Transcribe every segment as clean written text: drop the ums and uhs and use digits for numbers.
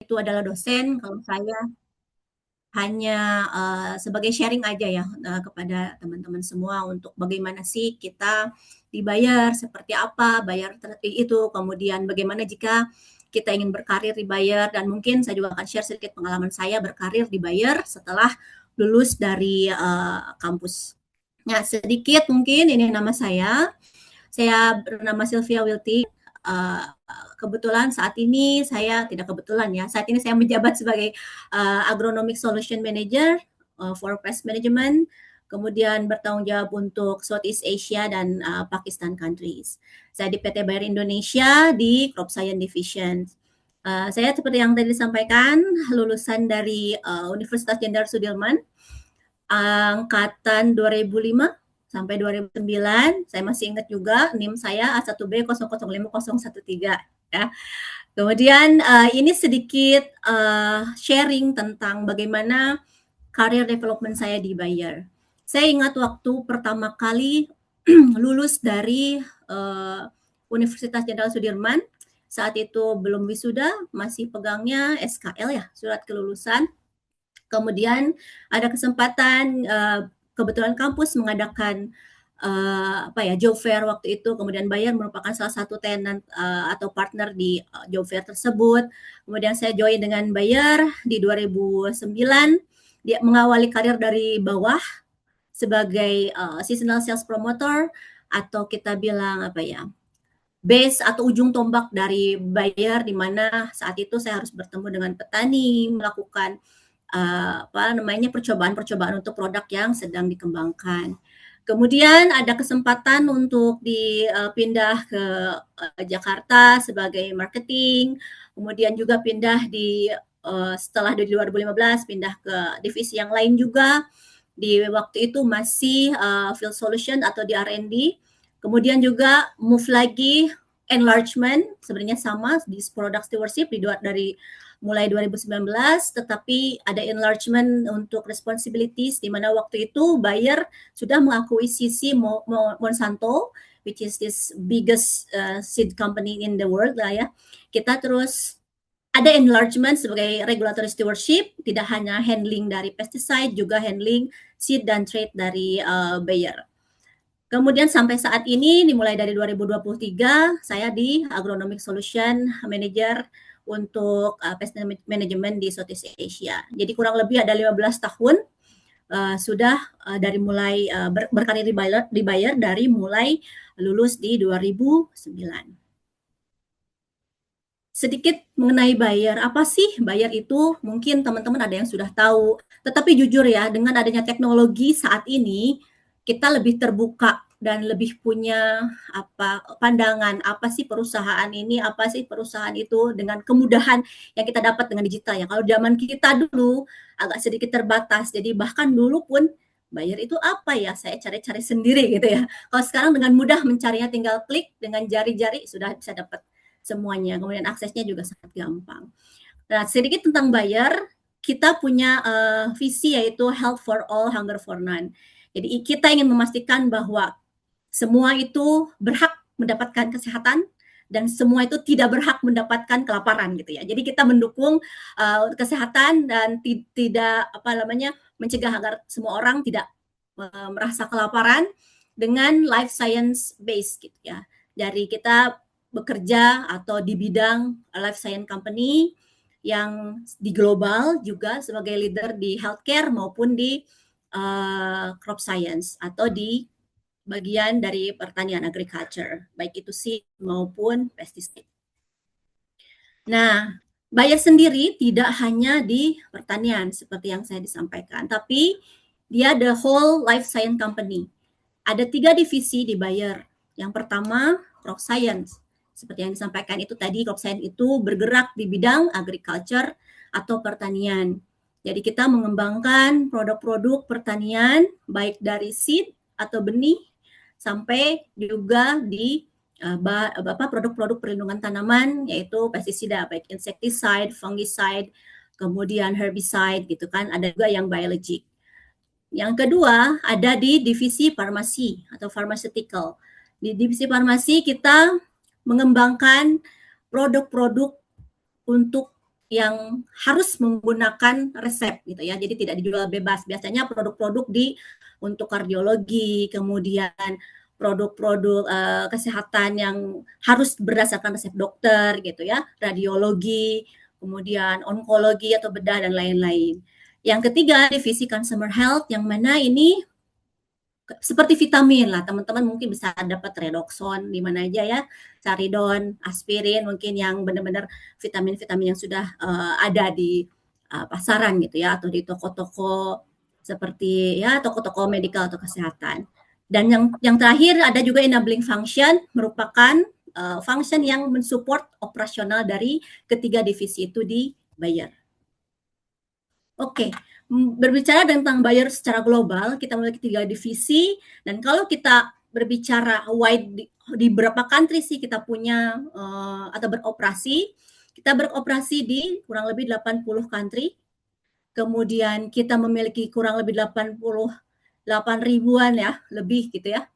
itu adalah dosen, kalau saya hanya sebagai sharing aja ya kepada teman-teman semua untuk bagaimana sih kita dibayar, seperti apa bayar itu, kemudian bagaimana jika kita ingin berkarir di Bayer, dan mungkin saya juga akan share sedikit pengalaman saya berkarir di Bayer setelah lulus dari kampus. Nah, sedikit mungkin ini nama saya bernama Sylvia Wilty. Uh, Kebetulan saat ini saya tidak kebetulan ya. Saat ini saya menjabat sebagai Agronomic Solution Manager for Pest Management. Kemudian bertanggung jawab untuk Southeast Asia dan Pakistan countries. Saya di PT Bayer Indonesia di Crop Science Division. Saya seperti yang tadi disampaikan, lulusan dari Universitas Jenderal Sudirman, angkatan 2005 sampai 2009. Saya masih ingat juga NIM saya A1B005013 ya. Kemudian ini sedikit sharing tentang bagaimana career development saya di Bayer. Saya ingat waktu pertama kali lulus dari Universitas Jenderal Sudirman, saat itu belum wisuda, masih pegangnya SKL ya, surat kelulusan. Kemudian ada kesempatan kebetulan kampus mengadakan job fair waktu itu, kemudian Bayer merupakan salah satu tenant atau partner di job fair tersebut. Kemudian saya join dengan Bayer di 2009, dia mengawali karir dari bawah sebagai seasonal sales promoter, atau kita bilang base atau ujung tombak dari Bayer, di mana saat itu saya harus bertemu dengan petani, melakukan percobaan-percobaan untuk produk yang sedang dikembangkan. Kemudian ada kesempatan untuk dipindah ke Jakarta sebagai marketing, kemudian juga pindah setelah di 2015 pindah ke divisi yang lain juga. Di waktu itu masih field solution atau di R&D. Kemudian juga move lagi enlargement, sebenarnya sama di product stewardship dari mulai 2019, tetapi ada enlargement untuk responsibilities, di mana waktu itu Bayer sudah mengakuisisi Monsanto, which is this biggest seed company in the world lah ya. Kita terus ada enlargement sebagai regulatory stewardship, tidak hanya handling dari pesticide, juga handling seed dan trade dari Bayer. Kemudian sampai saat ini, dimulai dari 2023, saya di Agronomic Solution Manager untuk pest management di Southeast Asia. Jadi kurang lebih ada 15 tahun sudah dari mulai berkarir di Bayer dari mulai lulus di 2009. Sedikit mengenai Bayer, apa sih Bayer itu? Mungkin teman-teman ada yang sudah tahu, tetapi jujur ya, dengan adanya teknologi saat ini, kita lebih terbuka dan lebih punya pandangan, apa sih perusahaan ini, apa sih perusahaan itu, dengan kemudahan yang kita dapat dengan digital ya. Kalau zaman kita dulu agak sedikit terbatas, jadi bahkan dulu pun Bayer itu apa ya, saya cari-cari sendiri gitu ya. Kalau sekarang dengan mudah mencarinya, tinggal klik dengan jari-jari sudah bisa dapat semuanya, kemudian aksesnya juga sangat gampang. Nah, sedikit tentang Bayer, kita punya visi yaitu health for all, hunger for none. Jadi kita ingin memastikan bahwa semua itu berhak mendapatkan kesehatan dan semua itu tidak berhak mendapatkan kelaparan gitu ya. Jadi kita mendukung kesehatan dan tidak mencegah agar semua orang tidak merasa kelaparan dengan life science base gitu ya. Dari kita bekerja atau di bidang life science company yang di global juga sebagai leader di healthcare maupun di crop science atau di bagian dari pertanian agriculture, baik itu seed maupun pesticide. Nah, Bayer sendiri tidak hanya di pertanian seperti yang saya disampaikan, tapi dia the whole life science company. Ada 3 divisi di Bayer. Yang pertama, crop science. Seperti yang disampaikan itu tadi, crop science itu bergerak di bidang agriculture atau pertanian. Jadi kita mengembangkan produk-produk pertanian, baik dari seed atau benih, sampai juga di produk-produk perlindungan tanaman, yaitu pestisida, baik insecticide, fungicide, kemudian herbicide gitu kan, ada juga yang biologic. Yang kedua ada di divisi farmasi atau pharmaceutical. Di divisi farmasi kita mengembangkan produk-produk untuk yang harus menggunakan resep gitu ya, jadi tidak dijual bebas. Biasanya produk-produk untuk kardiologi, kemudian produk-produk kesehatan yang harus berdasarkan resep dokter gitu ya, radiologi, kemudian onkologi atau bedah dan lain-lain. Yang ketiga divisi consumer health yang mana ini seperti vitamin lah, teman-teman mungkin bisa dapat redoxon di mana aja ya, Caridon, aspirin mungkin yang benar-benar vitamin-vitamin yang sudah ada di pasaran gitu ya, atau di toko-toko seperti ya toko-toko medikal atau kesehatan. Dan yang terakhir ada juga enabling function, merupakan function yang mensupport operasional dari ketiga divisi itu di Bayer. Oke, berbicara tentang buyer secara global, kita memiliki 3 divisi, dan kalau kita berbicara wide di berapa country sih kita punya atau beroperasi, kita beroperasi di kurang lebih 80 country, kemudian kita memiliki kurang lebih 88 ribuan ya, lebih gitu ya,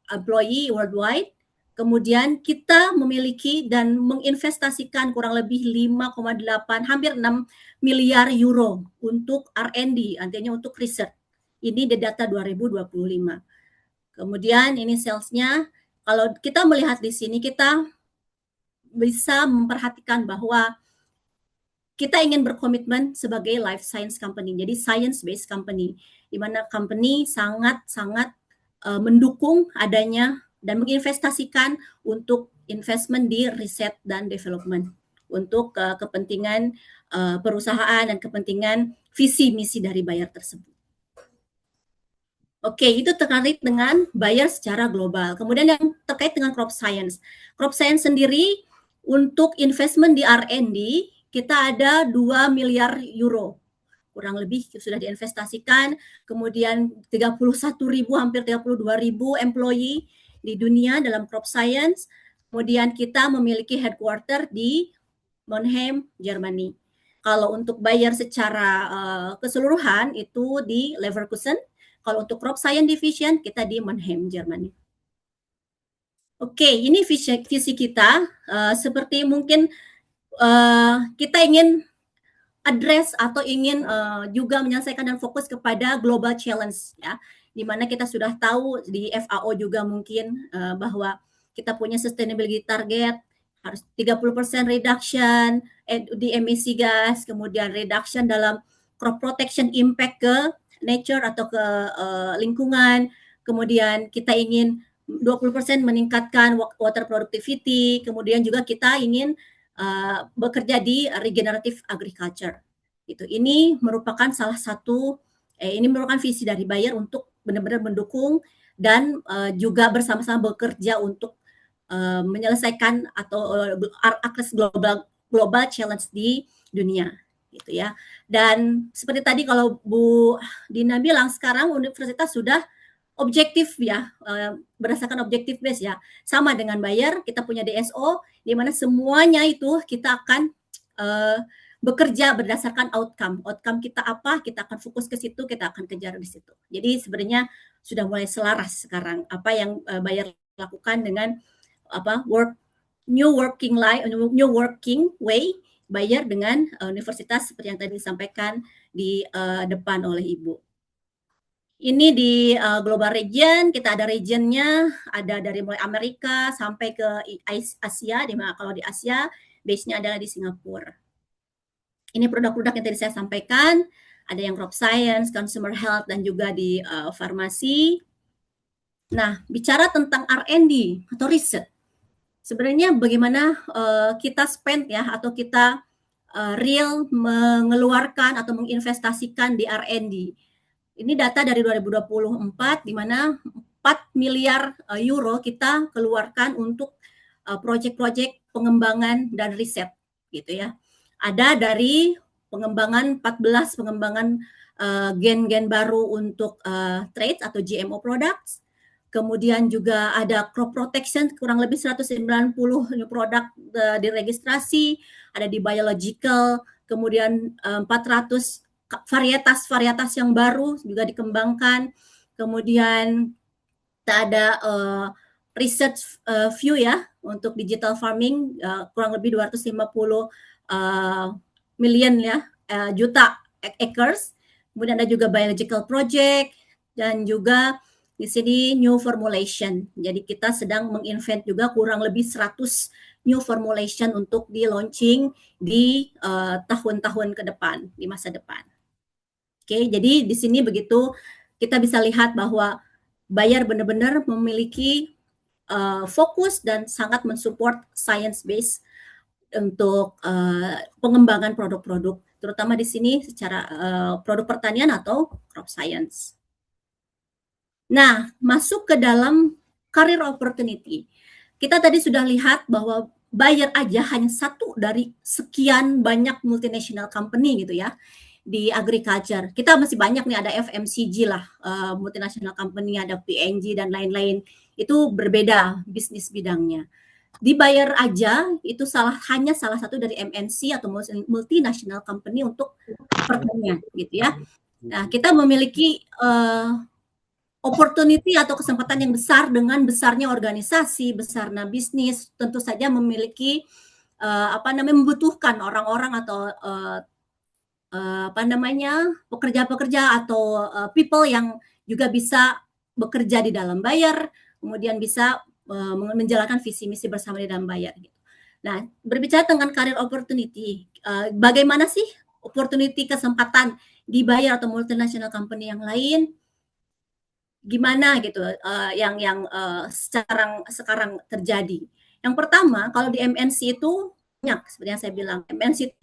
employee worldwide. Kemudian kita memiliki dan menginvestasikan kurang lebih 5,8 hampir 6 miliar euro untuk R&D, artinya untuk riset. Ini di data 2025. Kemudian ini salesnya, kalau kita melihat di sini kita bisa memperhatikan bahwa kita ingin berkomitmen sebagai life science company, jadi science based company, di mana company sangat-sangat mendukung adanya dan menginvestasikan untuk investment di riset dan development untuk kepentingan perusahaan dan kepentingan visi misi dari Bayer tersebut. Oke, itu terkait dengan Bayer secara global. Kemudian yang terkait dengan crop science. Crop science sendiri untuk investment di R&D kita ada 2 miliar euro kurang lebih sudah diinvestasikan, kemudian 31 ribu, hampir 32 ribu employee di dunia dalam crop science, kemudian kita memiliki headquarter di Monheim, Germany. Kalau untuk Bayer secara keseluruhan itu di Leverkusen, kalau untuk crop science division kita di Monheim, Germany. Oke, ini visi kita, seperti mungkin kita ingin address atau ingin juga menyelesaikan dan fokus kepada global challenge ya, di mana kita sudah tahu di FAO juga mungkin bahwa kita punya sustainability target harus 30% reduction di emisi gas, kemudian reduction dalam crop protection impact ke nature atau ke lingkungan, kemudian kita ingin 20% meningkatkan water productivity, kemudian juga kita ingin bekerja di regenerative agriculture. Gitu. Ini merupakan salah satu ini merupakan visi dari Bayer untuk benar-benar mendukung dan juga bersama-sama bekerja untuk menyelesaikan atau address global challenge di dunia gitu ya. Dan seperti tadi kalau Bu Dina bilang sekarang universitas sudah objektif ya, berdasarkan objektif base ya. Sama dengan Bayer, kita punya DSO di mana semuanya itu kita akan bekerja berdasarkan outcome. Outcome kita apa, kita akan fokus ke situ, kita akan kejar di situ. Jadi sebenarnya sudah mulai selaras sekarang apa yang Bayer lakukan dengan apa new working way Bayer dengan universitas seperti yang tadi disampaikan di depan oleh Ibu. Ini di global region, kita ada regionnya, ada dari mulai Amerika sampai ke Asia, di mana kalau di Asia base-nya adalah di Singapura. Ini produk-produk yang tadi saya sampaikan, ada yang crop science, consumer health, dan juga di farmasi. Nah, bicara tentang R&D atau riset, sebenarnya bagaimana kita spend ya, atau kita real mengeluarkan atau menginvestasikan di R&D. Ini data dari 2024 di mana 4 miliar euro kita keluarkan untuk proyek-proyek pengembangan dan riset gitu ya. Ada dari pengembangan 14 pengembangan gen-gen baru untuk traits atau GMO products. Kemudian juga ada crop protection kurang lebih 190 new produk diregistrasi, ada di biological, kemudian 400 varietas yang baru juga dikembangkan. Kemudian kita ada research view ya untuk digital farming kurang lebih 250 million ya, juta acres. Kemudian ada juga biological project dan juga di sini new formulation. Jadi kita sedang menginvent juga kurang lebih 100 new formulation untuk di launching di tahun-tahun ke depan, di masa depan. Oke, jadi di sini begitu kita bisa lihat bahwa Bayer benar-benar memiliki fokus dan sangat mensupport science based untuk pengembangan produk-produk, terutama di sini secara produk pertanian atau crop science. Nah, masuk ke dalam career opportunity. Kita tadi sudah lihat bahwa Bayer aja hanya satu dari sekian banyak multinational company gitu ya di agriculture. Kita masih banyak nih, ada FMCG lah, multinational company, ada P&G dan lain-lain. Itu berbeda bisnis bidangnya. Di Bayer aja itu hanya salah satu dari MNC atau multinational company untuk pertanian gitu ya. Nah, kita memiliki opportunity atau kesempatan yang besar dengan besarnya organisasi, besarnya bisnis, tentu saja memiliki membutuhkan orang-orang atau pekerja-pekerja atau people yang juga bisa bekerja di dalam Bayer, kemudian bisa menjalankan visi misi bersama di dalam Bayer. Gitu. Nah, berbicara tentang career opportunity, bagaimana sih opportunity kesempatan di Bayer atau multinational company yang lain? Gimana gitu yang sekarang terjadi. Yang pertama, kalau di MNC itu banyak, seperti yang saya bilang, MNC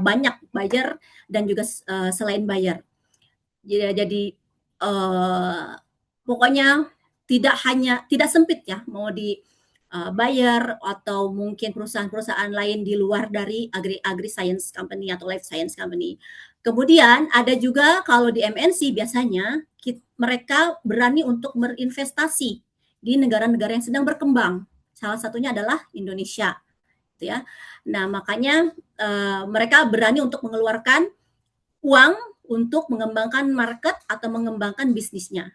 banyak Bayer dan juga selain Bayer. Jadi pokoknya tidak sempit ya, mau di Bayer atau mungkin perusahaan-perusahaan lain di luar dari agri science company atau life science company. Kemudian ada juga kalau di MNC biasanya mereka berani untuk berinvestasi di negara-negara yang sedang berkembang. Salah satunya adalah Indonesia, gitu ya. Nah, makanya mereka berani untuk mengeluarkan uang untuk mengembangkan market atau mengembangkan bisnisnya.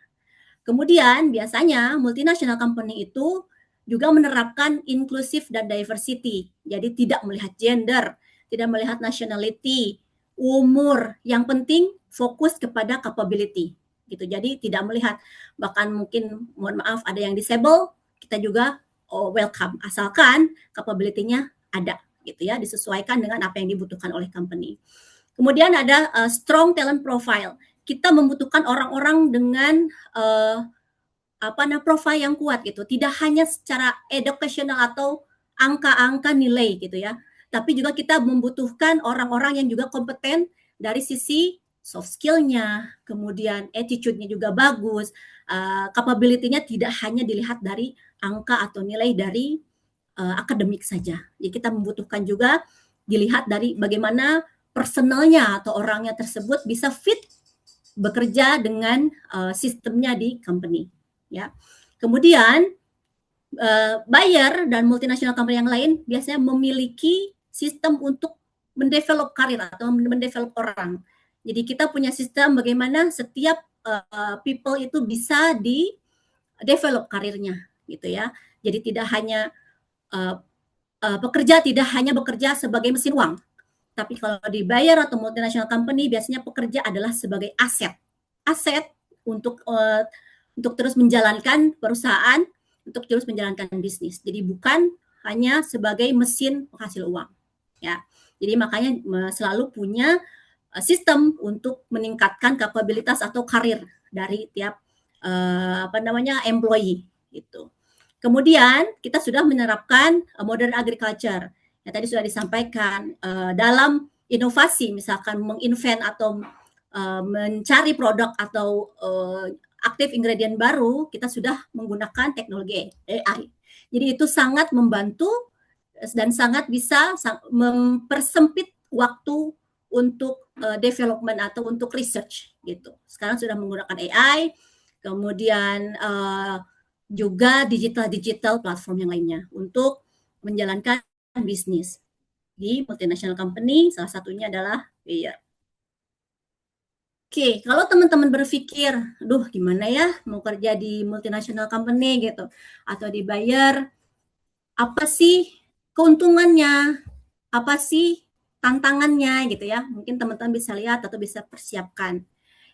Kemudian biasanya multinational company itu juga menerapkan inklusif dan diversity. Jadi tidak melihat gender, tidak melihat nationality, umur. Yang penting fokus kepada capability. Gitu. Jadi tidak melihat, bahkan mungkin mohon maaf ada yang disable, kita juga welcome asalkan capability-nya ada gitu ya, disesuaikan dengan apa yang dibutuhkan oleh company. Kemudian ada strong talent profile. Kita membutuhkan orang-orang dengan profil yang kuat gitu. Tidak hanya secara educational atau angka-angka nilai gitu ya, tapi juga kita membutuhkan orang-orang yang juga kompeten dari sisi soft skill-nya, kemudian attitude-nya juga bagus, capability-nya tidak hanya dilihat dari angka atau nilai dari akademik saja. Jadi kita membutuhkan juga dilihat dari bagaimana personalnya atau orangnya tersebut bisa fit bekerja dengan sistemnya di company. Ya. Kemudian Bayer dan multinational company yang lain biasanya memiliki sistem untuk mendevelop karir atau mendevelop orang. Jadi kita punya sistem bagaimana setiap people itu bisa di develop karirnya gitu ya. Jadi tidak hanya pekerja tidak hanya bekerja sebagai mesin uang, tapi kalau di Bayer atau multinational company biasanya pekerja adalah sebagai aset untuk terus menjalankan perusahaan, untuk terus menjalankan bisnis. Jadi bukan hanya sebagai mesin penghasil uang. Ya, jadi makanya selalu punya sistem untuk meningkatkan kapabilitas atau karir dari tiap employee gitu. Kemudian kita sudah menerapkan modern agriculture yang tadi sudah disampaikan dalam inovasi, misalkan menginvent atau mencari produk atau aktif ingredient baru, kita sudah menggunakan teknologi AI. Jadi itu sangat membantu dan sangat bisa mempersempit waktu untuk development atau untuk research gitu. Sekarang sudah menggunakan AI, kemudian juga digital platform yang lainnya untuk menjalankan bisnis di multinational company, salah satunya adalah Bayer. Oke, kalau teman-teman berpikir, aduh gimana ya mau kerja di multinational company gitu, atau di Bayer, apa sih keuntungannya? Apa sih tantangannya gitu ya. Mungkin teman-teman bisa lihat atau bisa persiapkan.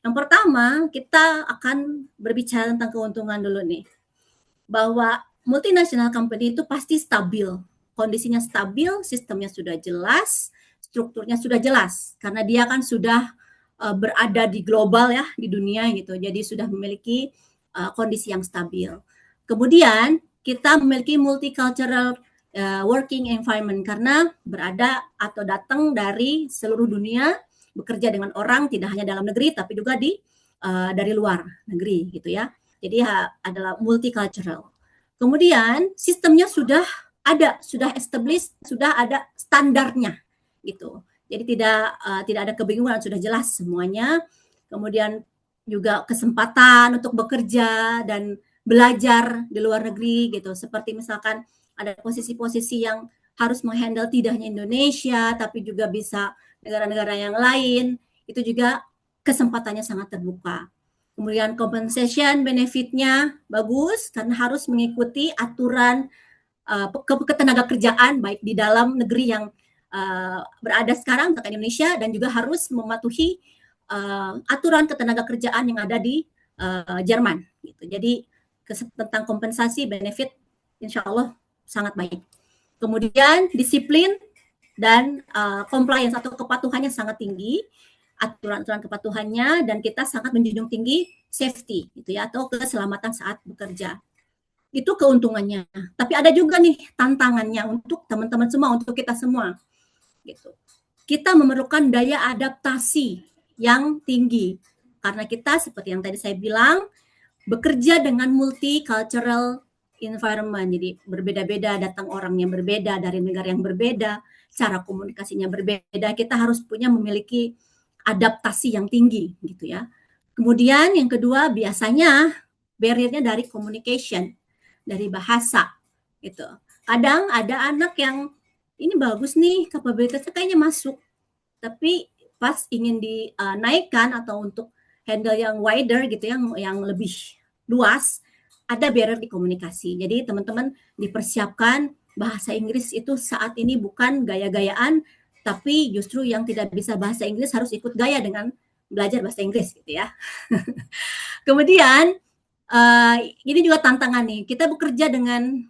Yang pertama, kita akan berbicara tentang keuntungan dulu nih. Bahwa multinational company itu pasti stabil. Kondisinya stabil, sistemnya sudah jelas, strukturnya sudah jelas. Karena dia kan sudah berada di global ya, di dunia gitu. Jadi sudah memiliki kondisi yang stabil. Kemudian kita memiliki multicultural working environment karena berada atau datang dari seluruh dunia, bekerja dengan orang tidak hanya dalam negeri tapi juga dari luar negeri gitu ya. Jadi adalah multicultural. Kemudian sistemnya sudah ada, sudah established, sudah ada standarnya gitu. Jadi tidak ada kebingungan, sudah jelas semuanya. Kemudian juga kesempatan untuk bekerja dan belajar di luar negeri gitu. Seperti misalkan ada posisi-posisi yang harus menghandle tidak hanya Indonesia tapi juga bisa negara-negara yang lain. Itu juga kesempatannya sangat terbuka. Kemudian compensation benefitnya bagus karena harus mengikuti aturan ketenaga kerjaan baik di dalam negeri yang berada sekarang misalkan Indonesia dan juga harus mematuhi aturan ketenaga kerjaan yang ada di Jerman gitu. Jadi tentang kompensasi benefit insya Allah sangat baik. Kemudian disiplin dan compliance atau kepatuhannya sangat tinggi, aturan-aturan kepatuhannya, dan kita sangat menjunjung tinggi safety gitu ya atau keselamatan saat bekerja. Itu keuntungannya. Tapi ada juga nih tantangannya untuk teman-teman semua, untuk kita semua. Gitu. Kita memerlukan daya adaptasi yang tinggi karena kita seperti yang tadi saya bilang bekerja dengan multicultural environment. Jadi berbeda-beda, datang orang yang berbeda dari negara yang berbeda, cara komunikasinya berbeda. Kita harus memiliki adaptasi yang tinggi gitu ya. Kemudian yang kedua biasanya barrier-nya dari communication, dari bahasa gitu. Kadang ada anak yang ini bagus nih kapabilitasnya kayaknya masuk, tapi pas ingin dinaikkan atau untuk handle yang wider gitu yang lebih luas, ada barrier di komunikasi. Jadi teman-teman dipersiapkan bahasa Inggris itu saat ini bukan gaya-gayaan, tapi justru yang tidak bisa bahasa Inggris harus ikut gaya dengan belajar bahasa Inggris gitu ya. Kemudian ini juga tantangan nih, kita bekerja dengan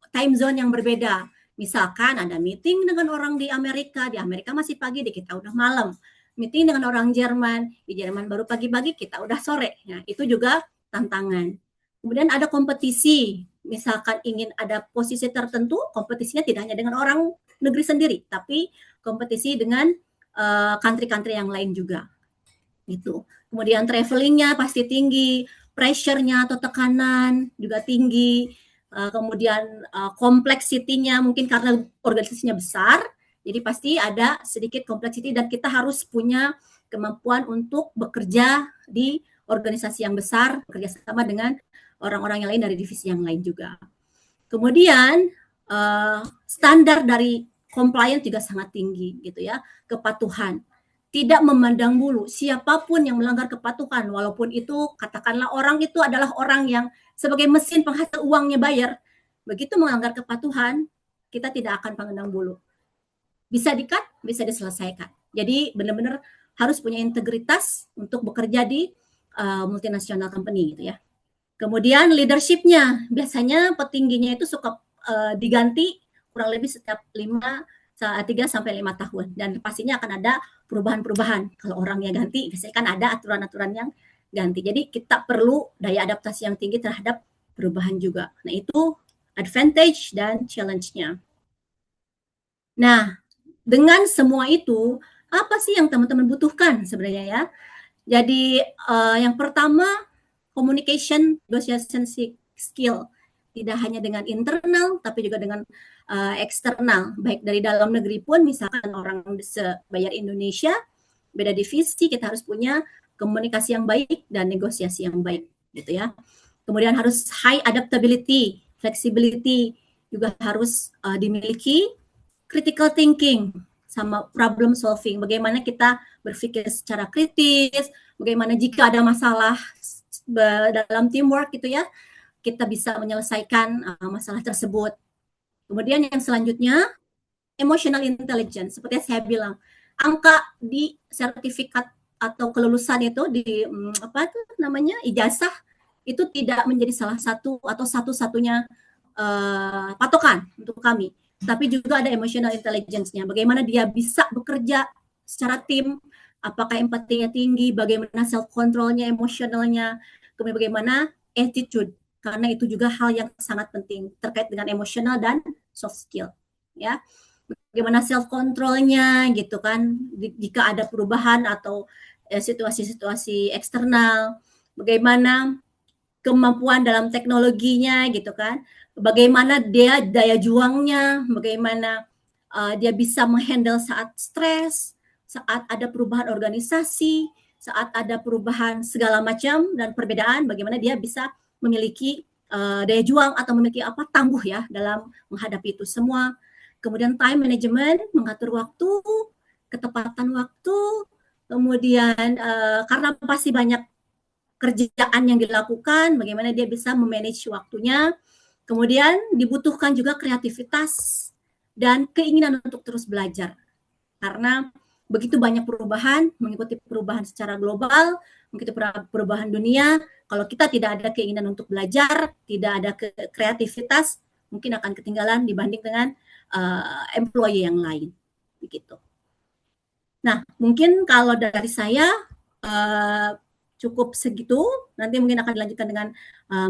time zone yang berbeda. Misalkan ada meeting dengan orang di Amerika masih pagi, di kita udah malam. Meeting dengan orang Jerman, di Jerman baru pagi-pagi, kita udah sore. Nah, itu juga tantangan. Kemudian ada kompetisi, misalkan ingin ada posisi tertentu, kompetisinya tidak hanya dengan orang negeri sendiri, tapi kompetisi dengan country-country yang lain juga. Gitu. Kemudian travelingnya pasti tinggi, pressure-nya atau tekanan juga tinggi, kemudian kompleksitinya mungkin karena organisasinya besar, jadi pasti ada sedikit kompleksiti dan kita harus punya kemampuan untuk bekerja di organisasi yang besar, bekerja sama dengan orang-orang yang lain dari divisi yang lain juga. Kemudian standar dari compliance juga sangat tinggi gitu ya, kepatuhan. Tidak memandang bulu siapapun yang melanggar kepatuhan, walaupun itu katakanlah orang itu adalah orang yang sebagai mesin penghasil uangnya bayar, begitu melanggar kepatuhan, kita tidak akan pandang bulu. Bisa di-cut, bisa diselesaikan. Jadi benar-benar harus punya integritas untuk bekerja di multinational company gitu ya. Kemudian leadership-nya, biasanya petingginya itu suka diganti kurang lebih setiap 3 sampai 5 tahun dan pastinya akan ada perubahan-perubahan. Kalau orangnya ganti, biasanya kan ada aturan-aturan yang ganti. Jadi kita perlu daya adaptasi yang tinggi terhadap perubahan juga. Nah, itu advantage dan challenge-nya. Nah, dengan semua itu, apa sih yang teman-teman butuhkan sebenarnya ya? Jadi yang pertama communication negotiation skill, tidak hanya dengan internal tapi juga dengan eksternal, baik dari dalam negeri pun misalkan orang sebayar Indonesia, beda divisi, kita harus punya komunikasi yang baik dan negosiasi yang baik gitu ya. Kemudian harus high adaptability, flexibility juga harus dimiliki, critical thinking sama problem solving, bagaimana kita berpikir secara kritis, bagaimana jika ada masalah dalam teamwork gitu ya, kita bisa menyelesaikan masalah tersebut. Kemudian yang selanjutnya emotional intelligence. Seperti yang saya bilang, angka di sertifikat atau kelulusan itu di apa itu namanya ijazah itu tidak menjadi salah satu atau satu-satunya patokan untuk kami. Tapi juga ada emotional intelligence-nya. Bagaimana dia bisa bekerja secara tim, apakah empatinya tinggi, bagaimana self controlnya, emosionalnya, kemudian bagaimana attitude, karena itu juga hal yang sangat penting terkait dengan emosional dan soft skill. Ya, bagaimana self controlnya gitu kan, jika ada perubahan atau situasi-situasi eksternal, bagaimana kemampuan dalam teknologinya gitu kan, bagaimana dia daya juangnya, bagaimana dia bisa menghandle saat stres, saat ada perubahan organisasi, saat ada perubahan segala macam dan perbedaan, bagaimana dia bisa memiliki daya juang atau memiliki apa tangguh ya dalam menghadapi itu semua. Kemudian time management, mengatur waktu, ketepatan waktu, kemudian karena pasti banyak kerjaan yang dilakukan, bagaimana dia bisa memanage waktunya. Kemudian dibutuhkan juga kreativitas dan keinginan untuk terus belajar. Karena begitu banyak perubahan, mengikuti perubahan secara global, mengikuti perubahan dunia, kalau kita tidak ada keinginan untuk belajar, tidak ada kreativitas, mungkin akan ketinggalan dibanding dengan employee yang lain. Begitu. Nah, mungkin kalau dari saya uh, cukup segitu. Nanti mungkin akan dilanjutkan dengan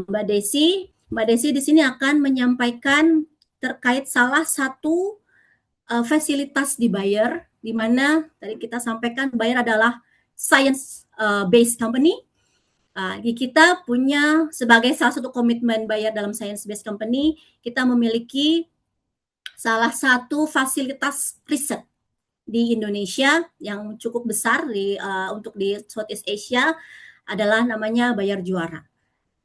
Mbak Desi. Mbak Desi di sini akan menyampaikan terkait salah satu fasilitas di Bayer, di mana tadi kita sampaikan Bayer adalah science based company. Kita punya sebagai salah satu komitmen Bayer dalam science based company, kita memiliki salah satu fasilitas riset di Indonesia yang cukup besar untuk di Southeast Asia adalah namanya Bayar Juara.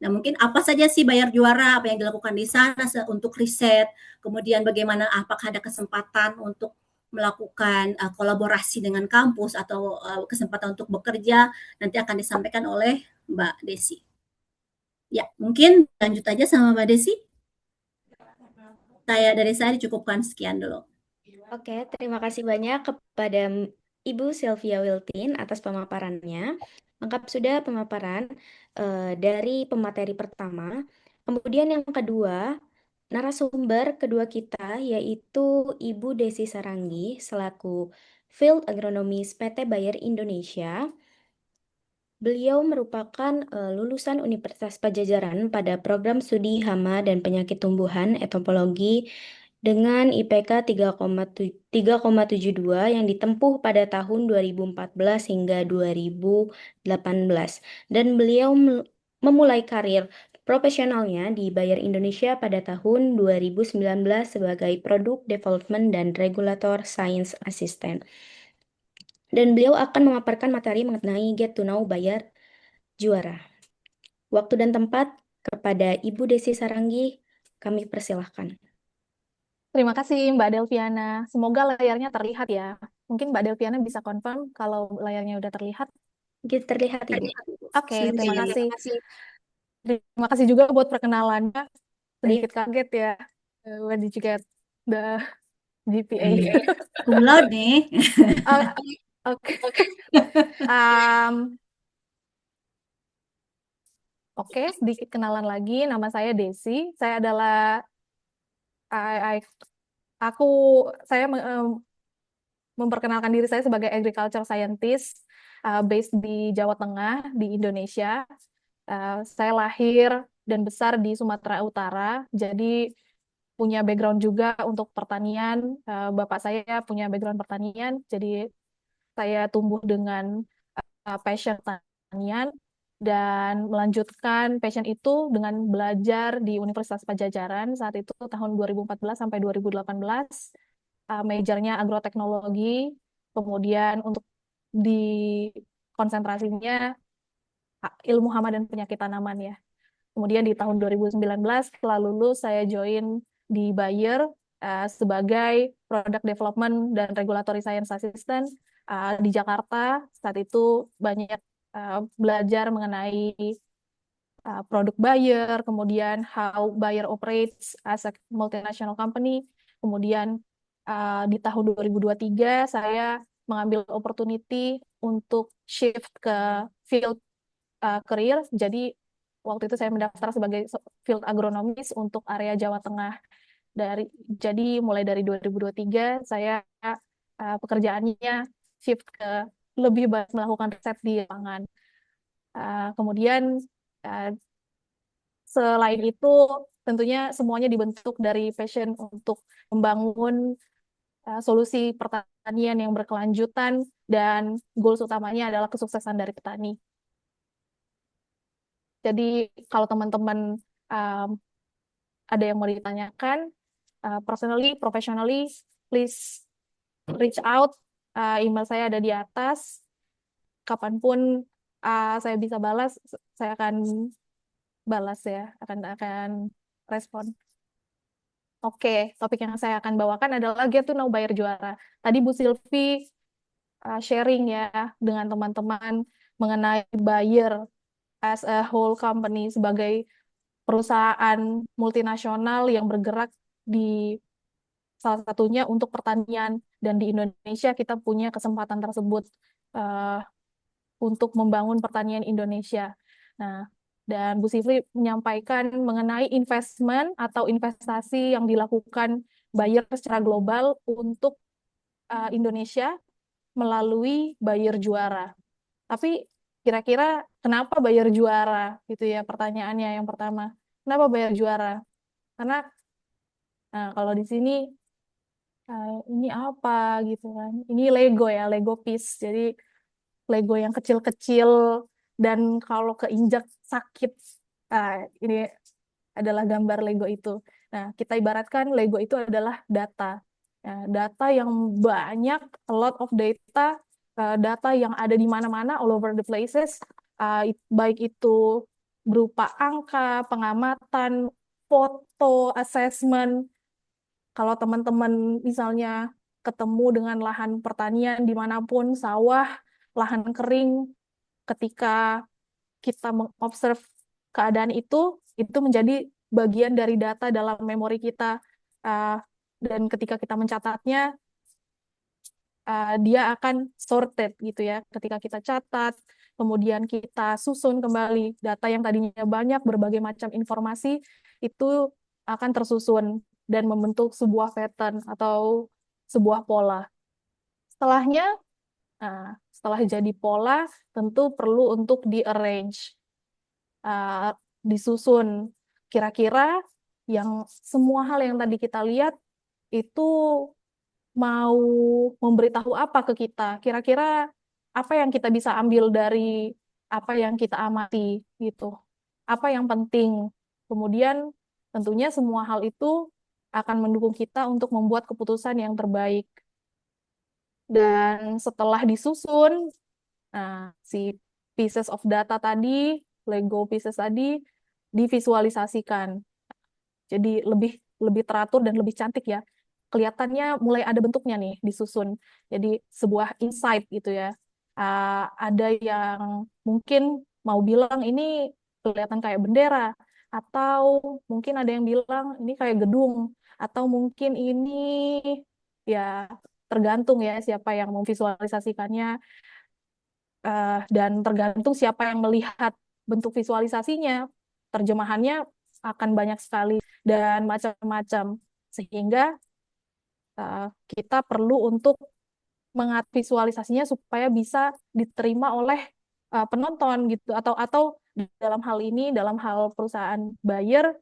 Nah, mungkin apa saja sih Bayar Juara, apa yang dilakukan di sana untuk riset, kemudian bagaimana apakah ada kesempatan untuk melakukan kolaborasi dengan kampus atau kesempatan untuk bekerja, nanti akan disampaikan oleh Mbak Desi. Ya, mungkin lanjut aja sama Mbak Desi. Dari saya dicukupkan sekian dulu. Oke, terima kasih banyak kepada Ibu Sylvia Wiltin atas pemaparannya. Lengkap sudah pemaparan dari pemateri pertama. Kemudian yang kedua, narasumber kedua kita yaitu Ibu Desi Saranggi selaku Field Agronomist PT Bayer Indonesia. Beliau merupakan lulusan Universitas Pajajaran pada program studi hama dan penyakit tumbuhan etopologi dengan IPK 3,72 yang ditempuh pada tahun 2014 hingga 2018. Dan beliau memulai karir profesionalnya di Bayer Indonesia pada tahun 2019 sebagai Product Development dan Regulator Science Assistant. Dan beliau akan memaparkan materi mengenai Get to Know Bayer Juara. Waktu dan tempat kepada Ibu Desi Saranggi, kami persilahkan. Terima kasih Mbak Delviana. Semoga layarnya terlihat ya. Mungkin Mbak Delviana bisa confirm kalau layarnya udah terlihat. Terlihat, Ibu. Oke, terima kasih. Terima kasih juga buat perkenalannya. Sedikit kaget ya. When did you get the GPA? Kumlaut nih. Oke. Oke, sedikit kenalan lagi. Nama saya Desi. Saya adalah aku memperkenalkan diri saya sebagai agriculture scientist based di Jawa Tengah di Indonesia. Saya lahir dan besar di Sumatera Utara, jadi punya background juga untuk pertanian. Bapak saya punya background pertanian, jadi saya tumbuh dengan passion pertanian dan melanjutkan passion itu dengan belajar di Universitas Pajajaran saat itu tahun 2014 sampai 2018. Majornya agroteknologi, kemudian untuk di konsentrasinya ilmu hama dan penyakit tanaman ya. Kemudian di tahun 2019 setelah lulus saya join di Bayer sebagai Product Development dan Regulatory Science Assistant di Jakarta. Saat itu banyak belajar mengenai produk Bayer, kemudian how Bayer operates as a multinational company, kemudian di tahun 2023 saya mengambil opportunity untuk shift ke field career. Jadi waktu itu saya mendaftar sebagai field agronomis untuk area Jawa Tengah. Jadi mulai dari 2023 saya pekerjaannya shift ke lebih banyak melakukan riset di lapangan. Kemudian selain itu tentunya semuanya dibentuk dari passion untuk membangun solusi pertanian yang berkelanjutan dan goals utamanya adalah kesuksesan dari petani. Jadi kalau teman-teman um, ada yang mau ditanyakan, personally, professionally, please reach out. Email saya ada di atas. Kapanpun saya bisa balas, saya akan balas ya, akan respon. Oke, topik yang saya akan bawakan adalah Get to Know Buyer Juara. Tadi Bu Silvi sharing ya dengan teman-teman mengenai buyer as a whole company sebagai perusahaan multinasional yang bergerak di salah satunya untuk pertanian, dan di Indonesia kita punya kesempatan tersebut uh, untuk membangun pertanian Indonesia. Nah, dan Bu Sifri menyampaikan mengenai investment atau investasi yang dilakukan buyer secara global untuk Indonesia melalui buyer juara. Tapi kira-kira kenapa buyer juara gitu ya, pertanyaannya yang pertama. Kenapa buyer juara? Karena kalau di sini ini apa gitu kan. Ini Lego ya, Lego piece. Jadi Lego yang kecil-kecil dan kalau keinjak sakit. Ini adalah gambar Lego itu. Nah, kita ibaratkan Lego itu adalah data. Data yang banyak, a lot of data, data yang ada di mana-mana, all over the places, baik itu berupa angka, pengamatan, foto, assessment. Kalau teman-teman misalnya ketemu dengan lahan pertanian dimanapun, sawah, lahan kering, ketika kita mengobserv keadaan itu menjadi bagian dari data dalam memori kita. Uh, dan ketika kita mencatatnya, dia akan sorted gitu ya. Ketika kita catat, kemudian kita susun kembali data yang tadinya banyak, berbagai macam informasi, itu akan tersusun dan membentuk sebuah pattern atau sebuah pola. Setelahnya, setelah jadi pola, tentu perlu untuk di-arrange, disusun. Kira-kira yang semua hal yang tadi kita lihat itu mau memberitahu apa ke kita? Kira-kira apa yang kita bisa ambil dari apa yang kita amati gitu? Apa yang penting? Kemudian tentunya semua hal itu akan mendukung kita untuk membuat keputusan yang terbaik. Dan setelah disusun, si pieces of data tadi, Lego pieces tadi, divisualisasikan. Jadi lebih lebih teratur dan lebih cantik ya. Kelihatannya mulai ada bentuknya nih disusun. Jadi sebuah insight gitu ya. Ada yang mungkin mau bilang ini kelihatan kayak bendera, atau mungkin ada yang bilang ini kayak gedung, atau mungkin ini ya tergantung ya siapa yang memvisualisasikannya, dan tergantung siapa yang melihat bentuk visualisasinya. Terjemahannya akan banyak sekali dan macam-macam, sehingga kita perlu untuk mengatur visualisasinya supaya bisa diterima oleh penonton gitu, atau dalam hal ini, dalam hal perusahaan buyer,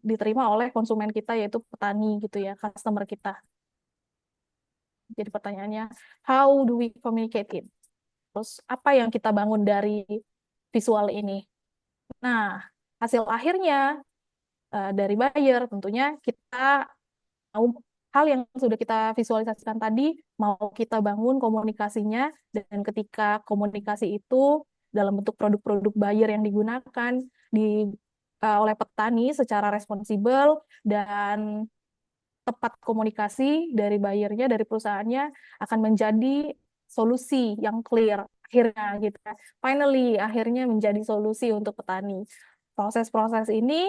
diterima oleh konsumen kita yaitu petani gitu ya, customer kita. Jadi pertanyaannya, how do we communicate it? Terus apa yang kita bangun dari visual ini? Nah, hasil akhirnya dari buyer tentunya kita mau hal yang sudah kita visualisasikan tadi, mau kita bangun komunikasinya, dan ketika komunikasi itu dalam bentuk produk-produk buyer yang digunakan oleh petani secara responsibel dan tepat, komunikasi dari buyernya, dari perusahaannya akan menjadi solusi yang clear akhirnya gitu ya. Finally, akhirnya menjadi solusi untuk petani. Proses-proses ini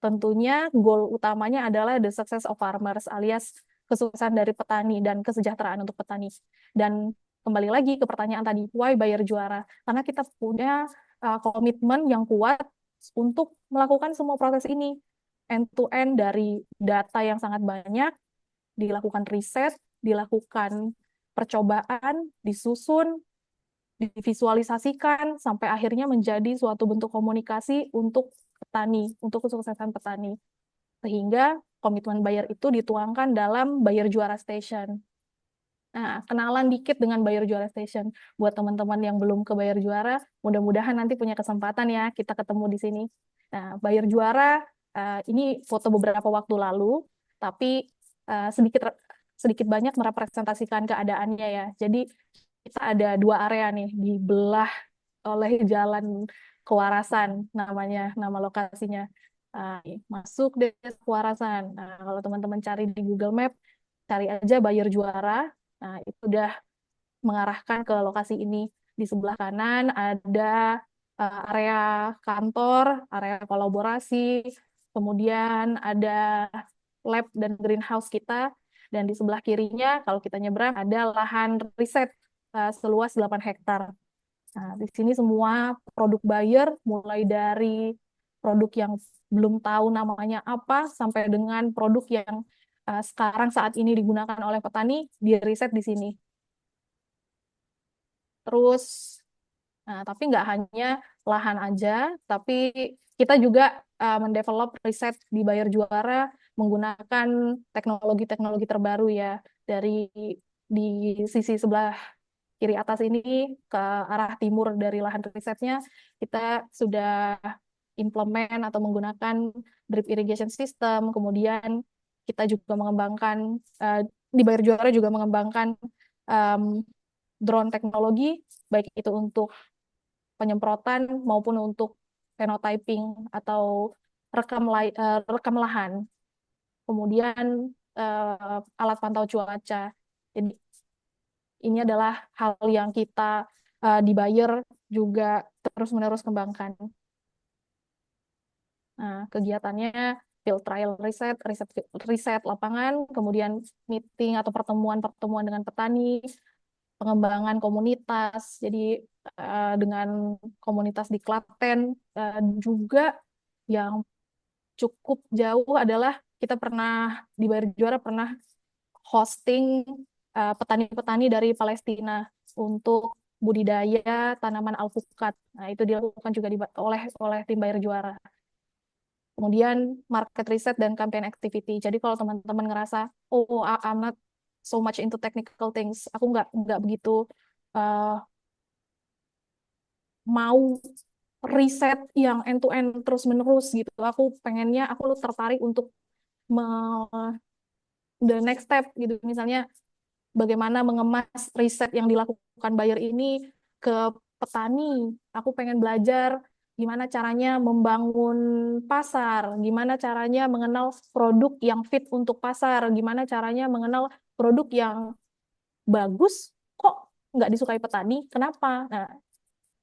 tentunya goal utamanya adalah the success of farmers, alias kesuksesan dari petani dan kesejahteraan untuk petani. Dan kembali lagi ke pertanyaan tadi, why Bayer juara? Karena kita punya komitmen yang kuat untuk melakukan semua proses ini end to end, dari data yang sangat banyak, dilakukan riset, dilakukan percobaan, disusun, divisualisasikan, sampai akhirnya menjadi suatu bentuk komunikasi untuk petani, untuk kesuksesan petani. Sehingga komitmen Bayer itu dituangkan dalam Bayer Juara Station. Nah, kenalan dikit dengan Bayer Juara Station. Buat teman-teman yang belum ke Bayer Juara, mudah-mudahan nanti punya kesempatan ya kita ketemu di sini. Nah, Bayer Juara, ini foto beberapa waktu lalu, tapi sedikit sedikit banyak merepresentasikan keadaannya ya. Jadi kita ada dua area nih, dibelah oleh Jalan Kewarasan namanya, nama lokasinya. Masuk Desa Kewarasan. Nah, kalau teman-teman cari di Google Map, cari aja Bayer Juara. Nah, itu udah mengarahkan ke lokasi ini. Di sebelah kanan ada area kantor, area kolaborasi, kemudian ada lab dan greenhouse kita, dan di sebelah kirinya kalau kita nyebrang ada lahan riset seluas 8 hektar. Nah, di sini semua produk Bayer, mulai dari produk yang belum tahu namanya apa, sampai dengan produk yang sekarang saat ini digunakan oleh petani, di riset di sini. Terus, tapi nggak hanya lahan aja, tapi kita juga mendevelop riset di Bayer Juara menggunakan teknologi-teknologi terbaru ya. Dari di sisi sebelah kiri atas ini ke arah timur dari lahan risetnya, kita sudah implement atau menggunakan drip irrigation system. Kemudian kita juga mengembangkan, di Bayer Juara juga mengembangkan um, drone teknologi, baik itu untuk penyemprotan maupun untuk phenotyping atau rekam lahan. Kemudian alat pantau cuaca. Jadi ini adalah hal yang kita di Bayer juga terus-menerus kembangkan. Nah, kegiatannya field trial riset, riset lapangan, kemudian meeting atau pertemuan-pertemuan dengan petani, pengembangan komunitas. Jadi dengan komunitas di Klaten juga yang cukup jauh adalah kita pernah di Bayer Juara pernah hosting petani-petani dari Palestina untuk budidaya tanaman alpukat. Nah, itu dilakukan juga oleh tim Bayer Juara. Kemudian market research dan campaign activity. Jadi kalau teman-teman ngerasa, oh, I'm not so much into technical things, aku nggak begitu uh, mau riset yang end to end terus menerus gitu. Aku tertarik untuk the next step gitu. Misalnya bagaimana mengemas riset yang dilakukan Bayer ini ke petani. Aku pengen belajar gimana caranya membangun pasar, gimana caranya mengenal produk yang fit untuk pasar, gimana caranya mengenal produk yang bagus kok nggak disukai petani, kenapa? Nah,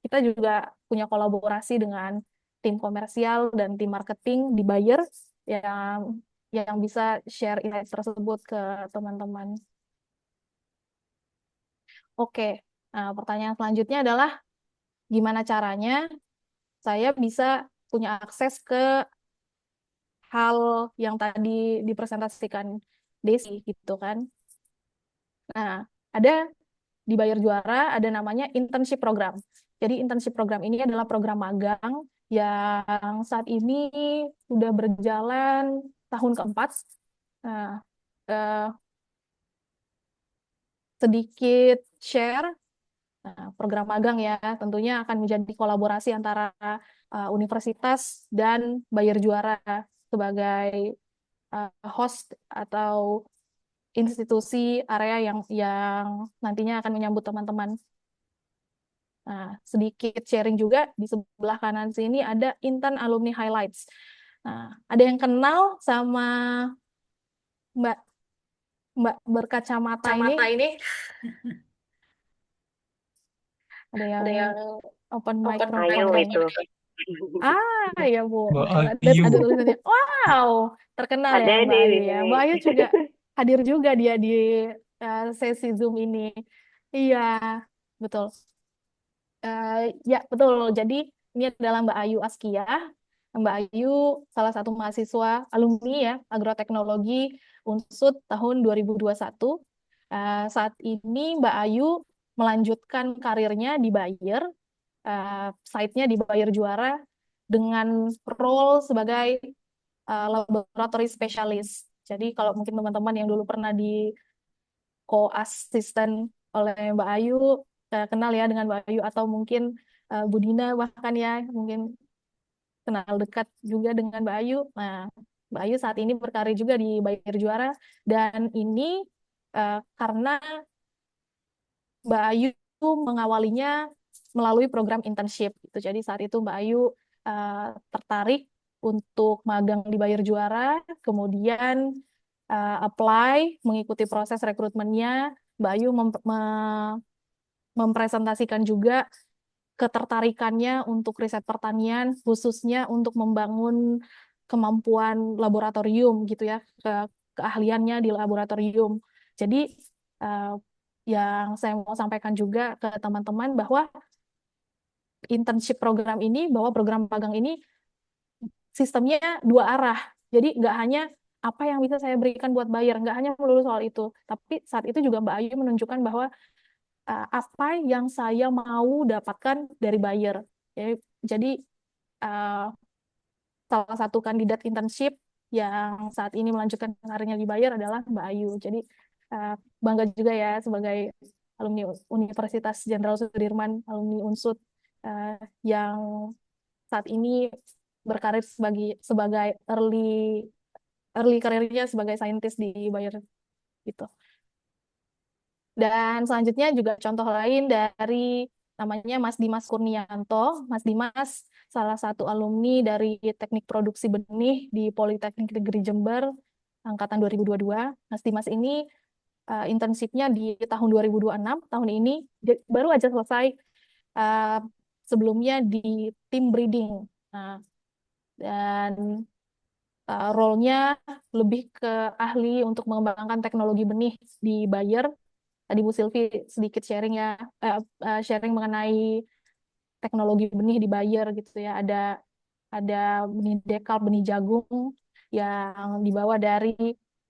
kita juga punya kolaborasi dengan tim komersial dan tim marketing di Bayer yang bisa share insight tersebut ke teman-teman. Oke, nah pertanyaan selanjutnya adalah gimana caranya saya bisa punya akses ke hal yang tadi dipresentasikan Desi gitu kan. Nah, ada di Bayer Juara ada namanya internship program. Jadi internship program ini adalah program magang yang saat ini sudah berjalan tahun keempat. Nah, eh, sedikit share. Nah, program magang ya tentunya akan menjadi kolaborasi antara universitas dan Bayer Juara sebagai host atau institusi area yang nantinya akan menyambut teman-teman. Nah, sedikit sharing juga di sebelah kanan sini ada intern alumni highlights. Nah, ada yang kenal sama Mbak Mbak berkacamata ini? Ada yang open microphone. Ayo itu. Ya Bu. Mbak Ada Ayu. tulisannya. Wow, terkenal ya Ada Mbak nih Ayu di ya. sini. Mbak Ayu juga hadir juga dia di sesi Zoom ini. Iya, betul. Ya, betul. Jadi ini adalah Mbak Ayu Askia. Mbak Ayu salah satu mahasiswa alumni ya agroteknologi UNSUD tahun 2021. Saat ini Mbak Ayu melanjutkan karirnya di Bayer, site-nya di Bayer Juara dengan role sebagai laboratory specialist. Jadi kalau mungkin teman-teman yang dulu pernah di co-assistant oleh Mbak Ayu, kenal ya dengan Mbak Ayu, atau mungkin Budina bahkan ya, mungkin kenal dekat juga dengan Mbak Ayu. Nah, Mbak Ayu saat ini berkarir juga di Bayer Juara, dan ini karena Mbak Ayu mengawalinya melalui program internship gitu. Jadi saat itu Mbak Ayu tertarik untuk magang di Bayer Juara, kemudian apply, mengikuti proses rekrutmennya. Mbak Ayu mempresentasikan juga ketertarikannya untuk riset pertanian, khususnya untuk membangun kemampuan laboratorium gitu ya, keahliannya di laboratorium. Jadi eh, yang saya mau sampaikan juga ke teman-teman bahwa internship program ini, bahwa program magang ini sistemnya dua arah. Jadi nggak hanya apa yang bisa saya berikan buat buyer, nggak hanya melulu soal itu. Tapi saat itu juga Mbak Ayu menunjukkan bahwa apa yang saya mau dapatkan dari buyer. Jadi uh, salah satu kandidat internship yang saat ini melanjutkan karirnya di Bayer adalah Mbak Ayu. Jadi uh, bangga juga ya sebagai alumni Universitas Jenderal Sudirman, alumni UNSUD uh, yang saat ini berkarir sebagai sebagai early karirnya sebagai saintis di Bayer gitu. Dan selanjutnya juga contoh lain dari namanya Mas Dimas Kurnianto. Mas Dimas salah satu alumni dari Teknik Produksi Benih di Politeknik Negeri Jember angkatan 2022. Mas Dimas ini internshipnya di tahun 2026, tahun ini baru aja selesai, uh, sebelumnya di tim breeding. Nah, dan role-nya lebih ke ahli untuk mengembangkan teknologi benih di Bayer. Tadi Bu Silvi sedikit sharing ya, sharing mengenai teknologi benih di Bayer gitu ya. Ada benih dekal, benih jagung yang dibawa dari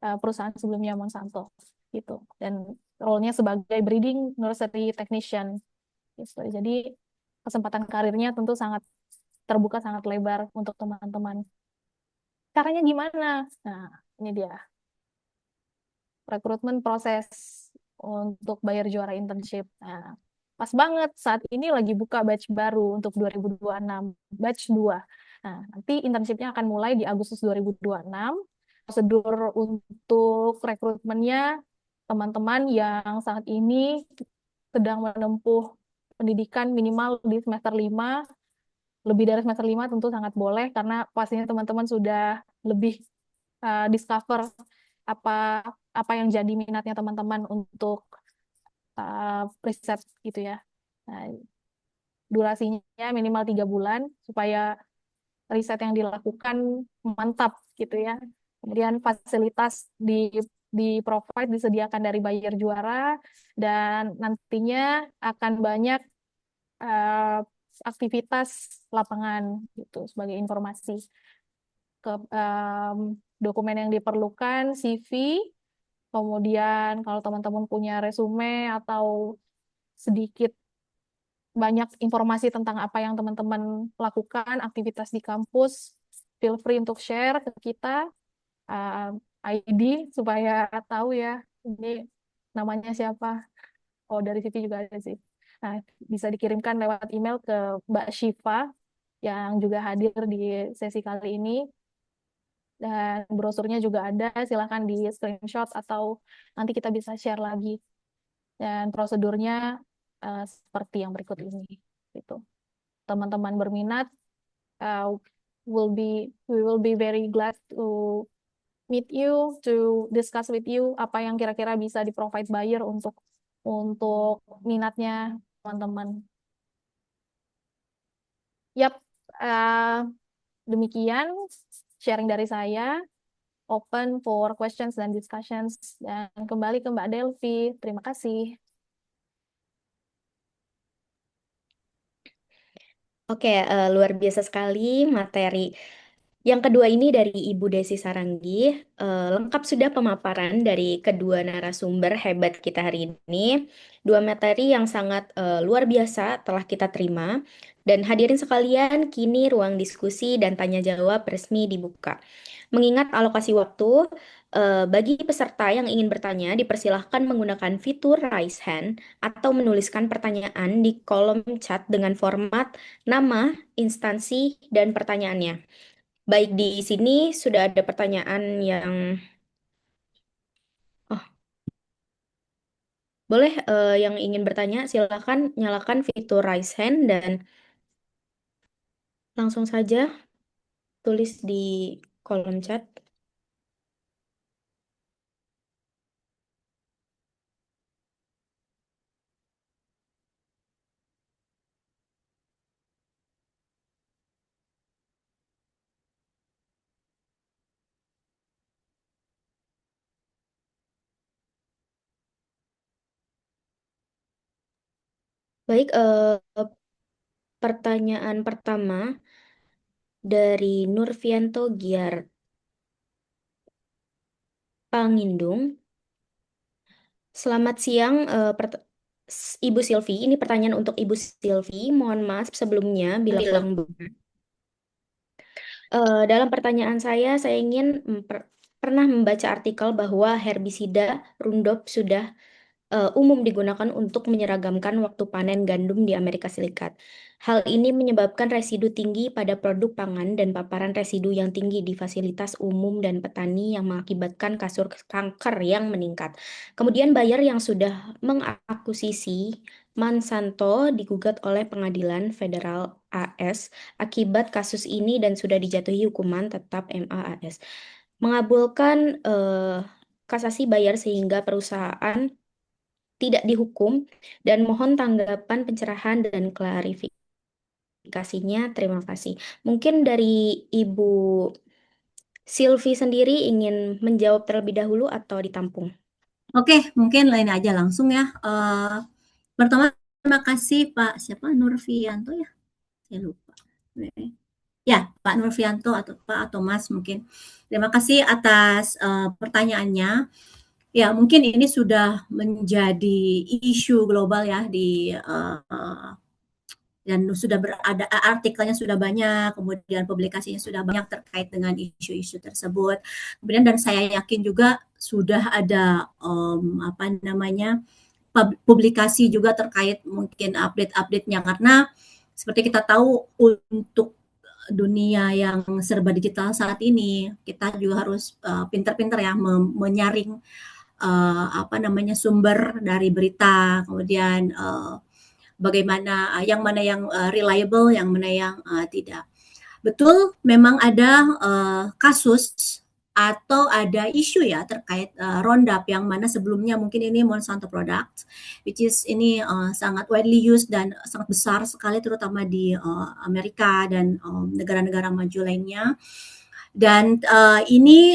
perusahaan sebelumnya Monsanto gitu. Dan role-nya sebagai breeding nursery technician gitu. Jadi kesempatan karirnya tentu sangat terbuka, sangat lebar untuk teman-teman. Caranya gimana? Nah, ini dia rekrutmen proses untuk bayar juara internship. Nah, pas banget saat ini lagi buka batch baru untuk 2026, batch 2. Nah, nanti internshipnya akan mulai di Agustus 2026. Prosedur untuk rekrutmennya, teman-teman yang saat ini sedang menempuh pendidikan minimal di semester 5, lebih dari semester 5 tentu sangat boleh, karena pastinya teman-teman sudah lebih discover apa apa yang jadi minatnya teman-teman untuk riset gitu ya. Nah, durasinya minimal 3 bulan supaya riset yang dilakukan mantap gitu ya. Kemudian fasilitas di provide disediakan dari Bayer Juara, dan nantinya akan banyak uh, aktivitas lapangan gitu sebagai informasi. Dokumen yang diperlukan CV, kemudian kalau teman-teman punya resume atau sedikit banyak informasi tentang apa yang teman-teman lakukan, aktivitas di kampus, feel free untuk share ke kita ID supaya tahu ya ini namanya siapa. Oh, dari CV juga ada sih. Nah, bisa dikirimkan lewat email ke Mbak Syifa yang juga hadir di sesi kali ini. Dan brosurnya juga ada, silahkan di screenshot atau nanti kita bisa share lagi. Dan prosedurnya seperti yang berikut ini. Gitu. Teman-teman berminat, uh, we will be very glad to meet you, to discuss with you apa yang kira-kira bisa di-provide buyer untuk minatnya teman-teman. Yap, demikian sharing dari saya. open for questions dan discussions. Dan kembali ke Mbak Delphi. Terima kasih. Oke, luar biasa sekali materi. Yang kedua ini dari Ibu Desi Saranggi. Lengkap sudah pemaparan dari kedua narasumber hebat kita hari ini. Dua materi yang sangat luar biasa telah kita terima. Dan hadirin sekalian, kini ruang diskusi dan tanya jawab resmi dibuka. Mengingat alokasi waktu, bagi peserta yang ingin bertanya, dipersilahkan menggunakan fitur raise hand atau menuliskan pertanyaan di kolom chat dengan format nama, instansi, dan pertanyaannya. Baik, di sini sudah ada pertanyaan yang... Oh, boleh yang ingin bertanya, silakan nyalakan fitur raise hand dan langsung saja tulis di kolom chat. Baik, pertanyaan pertama dari Nurfianto Giar Pangindung. Selamat siang, Ibu Silvi. Ini pertanyaan untuk Ibu Silvi. Mohon maaf sebelumnya bila kurang benar. Dalam pertanyaan saya ingin pernah membaca artikel bahwa herbisida Roundup sudah umum digunakan untuk menyeragamkan waktu panen gandum di Amerika Serikat. Hal ini menyebabkan residu tinggi pada produk pangan dan paparan residu yang tinggi di fasilitas umum dan petani yang mengakibatkan kasus kanker yang meningkat. Kemudian buyer yang sudah mengakuisisi Monsanto digugat oleh Pengadilan Federal AS akibat kasus ini dan sudah dijatuhi hukuman tetap MAAS. Mengabulkan kasasi buyer sehingga perusahaan tidak dihukum dan mohon tanggapan pencerahan dan klarifikasinya. Terima kasih. Mungkin dari Ibu Silvi sendiri ingin menjawab terlebih dahulu atau ditampung? Oke, mungkin lain aja langsung ya. Pertama, terima kasih Pak siapa Nurfianto ya, saya lupa. Ya, Pak Nurfianto atau Pak atau Mas mungkin. Terima kasih atas pertanyaannya. Ya, mungkin ini sudah menjadi isu global ya di dan sudah berada artikelnya sudah banyak, kemudian publikasinya sudah banyak terkait dengan isu-isu tersebut. Kemudian dan saya yakin juga sudah ada apa namanya publikasi juga terkait mungkin update-update-nya karena seperti kita tahu untuk dunia yang serba digital saat ini kita juga harus pintar-pintar ya menyaring apa namanya sumber dari berita, kemudian bagaimana yang mana yang reliable, yang mana yang tidak. Betul, memang ada kasus atau ada isu ya terkait Roundup yang mana sebelumnya mungkin ini Monsanto product, which is ini sangat widely used dan sangat besar sekali terutama di Amerika dan negara-negara maju lainnya. Dan ini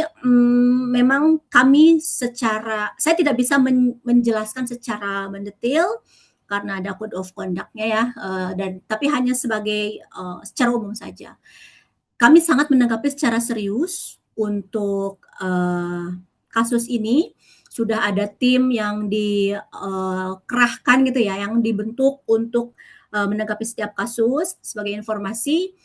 memang kami saya tidak bisa menjelaskan secara mendetail karena ada code of conduct-nya ya, dan tapi hanya sebagai secara umum saja. Kami sangat menanggapi secara serius untuk kasus ini. Sudah ada tim yang dikerahkan gitu ya, yang dibentuk untuk menanggapi setiap kasus. Sebagai informasi,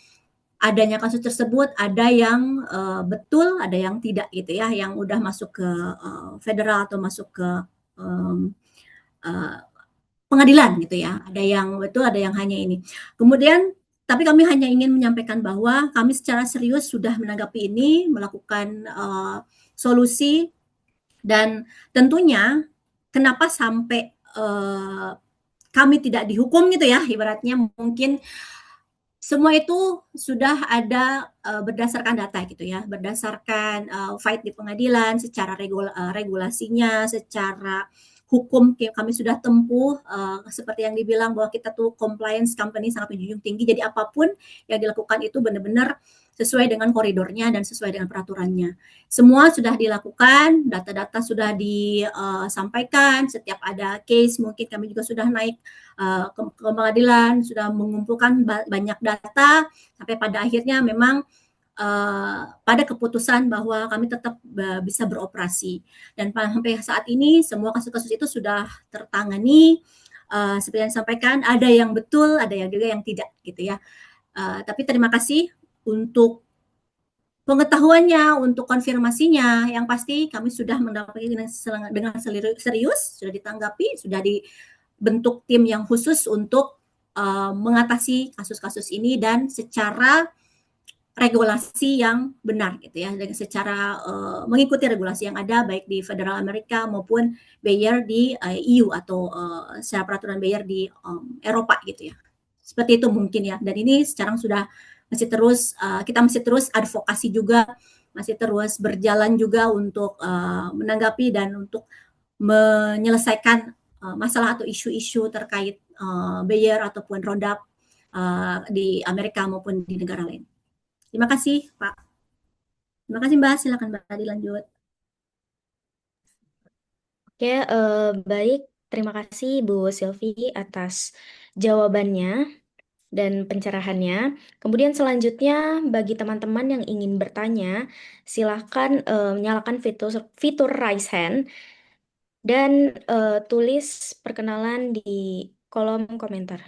adanya kasus tersebut ada yang betul, ada yang tidak gitu ya, yang udah masuk ke federal atau masuk ke pengadilan gitu ya. Ada yang betul, ada yang hanya ini. Kemudian tapi kami hanya ingin menyampaikan bahwa kami secara serius sudah menanggapi ini, melakukan solusi dan tentunya kenapa sampai kami tidak dihukum gitu ya, ibaratnya mungkin semua itu sudah ada berdasarkan data gitu ya, berdasarkan fight di pengadilan, secara regulasinya, secara hukum kami sudah tempuh, seperti yang dibilang bahwa kita tuh compliance company sangat menjunjung tinggi. Jadi apapun yang dilakukan itu benar-benar sesuai dengan koridornya dan sesuai dengan peraturannya. Semua sudah dilakukan, data-data sudah disampaikan, setiap ada case mungkin kami juga sudah naik ke pengadilan, sudah mengumpulkan banyak data, sampai pada akhirnya memang pada keputusan bahwa kami tetap bisa beroperasi. Dan sampai saat ini semua kasus-kasus itu sudah tertangani. Seperti yang disampaikan, ada yang betul, ada yang juga yang tidak gitu ya. Tapi terima kasih untuk pengetahuannya, untuk konfirmasinya. Yang pasti kami sudah mendapatkan dengan serius, sudah ditanggapi, sudah dibentuk tim yang khusus untuk mengatasi kasus-kasus ini dan secara regulasi yang benar gitu ya, dengan secara mengikuti regulasi yang ada baik di Federal Amerika maupun Bayer di EU atau secara peraturan Bayer di Eropa gitu ya. Seperti itu mungkin ya. Dan ini sekarang sudah masih terus kita masih terus advokasi juga, masih terus berjalan juga untuk menanggapi dan untuk menyelesaikan masalah atau isu-isu terkait Bayer ataupun Roundup di Amerika maupun di negara lain. Terima kasih, Pak. Terima kasih, Mbak. Silakan Mbak dilanjut. Oke, baik. Terima kasih Bu Sylvie atas jawabannya dan pencerahannya. Kemudian selanjutnya bagi teman-teman yang ingin bertanya, silahkan nyalakan fitur raise hand dan tulis perkenalan di kolom komentar.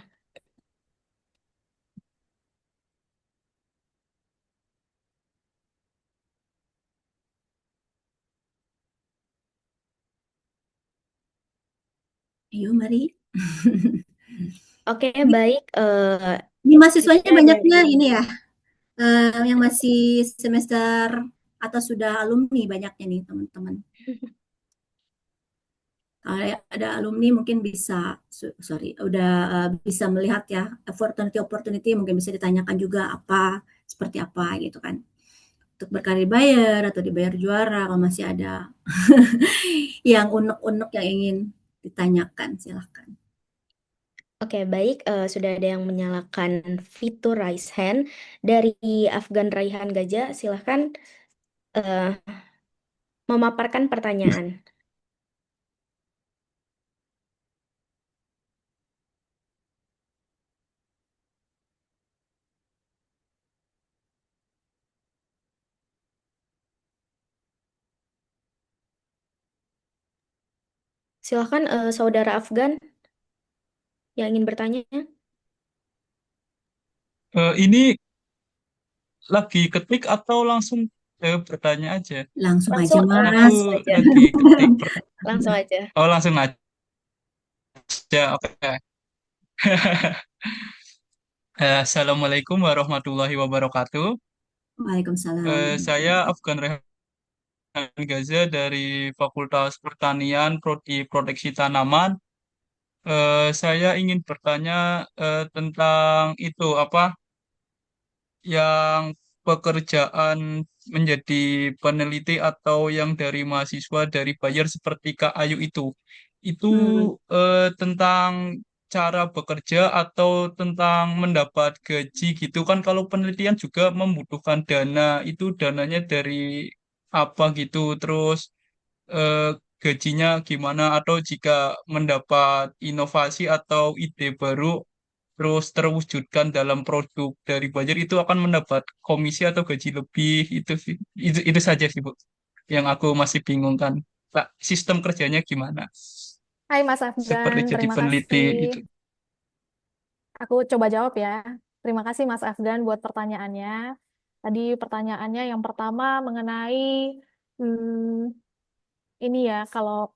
Ayo, mari. Oke, baik. Ini mahasiswanya Juga banyaknya dari ini ya, yang masih semester atau sudah alumni banyaknya nih teman-teman. Kalau ada alumni mungkin bisa, udah bisa melihat ya opportunity mungkin bisa ditanyakan juga seperti apa gitu kan. Untuk berkarir bayar atau dibayar juara kalau masih ada yang unek-unek yang ingin ditanyakan silahkan. Oke, baik. Sudah ada yang menyalakan fitur raise hand dari Afgan Raihan Gajah. Silahkan memaparkan pertanyaan. Silahkan Saudara Afgan yang ingin bertanya. Ini lagi ketik atau langsung bertanya aja? Langsung aja, Langsung, Mas. langsung aja. Lagi ketik. Langsung aja. Oh, langsung aja. Oke. Assalamualaikum warahmatullahi wabarakatuh. Waalaikumsalam. Saya Afgan Rehan Gaza dari Fakultas Pertanian Prodi Proteksi Tanaman. Saya ingin bertanya tentang itu apa yang pekerjaan menjadi peneliti atau yang dari mahasiswa dari Bayer seperti Kak Ayu itu Hmm. tentang cara bekerja atau tentang mendapat gaji gitu kan kalau penelitian juga membutuhkan dana itu dananya dari apa gitu terus eh, gajinya gimana atau jika mendapat inovasi atau ide baru terus terwujudkan dalam produk dari Bayer itu akan mendapat komisi atau gaji lebih itu sih itu saja sih Bu yang aku masih bingung kan Pak sistem kerjanya gimana Hai Mas seperti Afgan, jadi terima peneliti kasih. itu. Aku coba jawab ya. Terima kasih Mas Afgan buat pertanyaannya. Tadi pertanyaannya yang pertama mengenai ini ya, kalau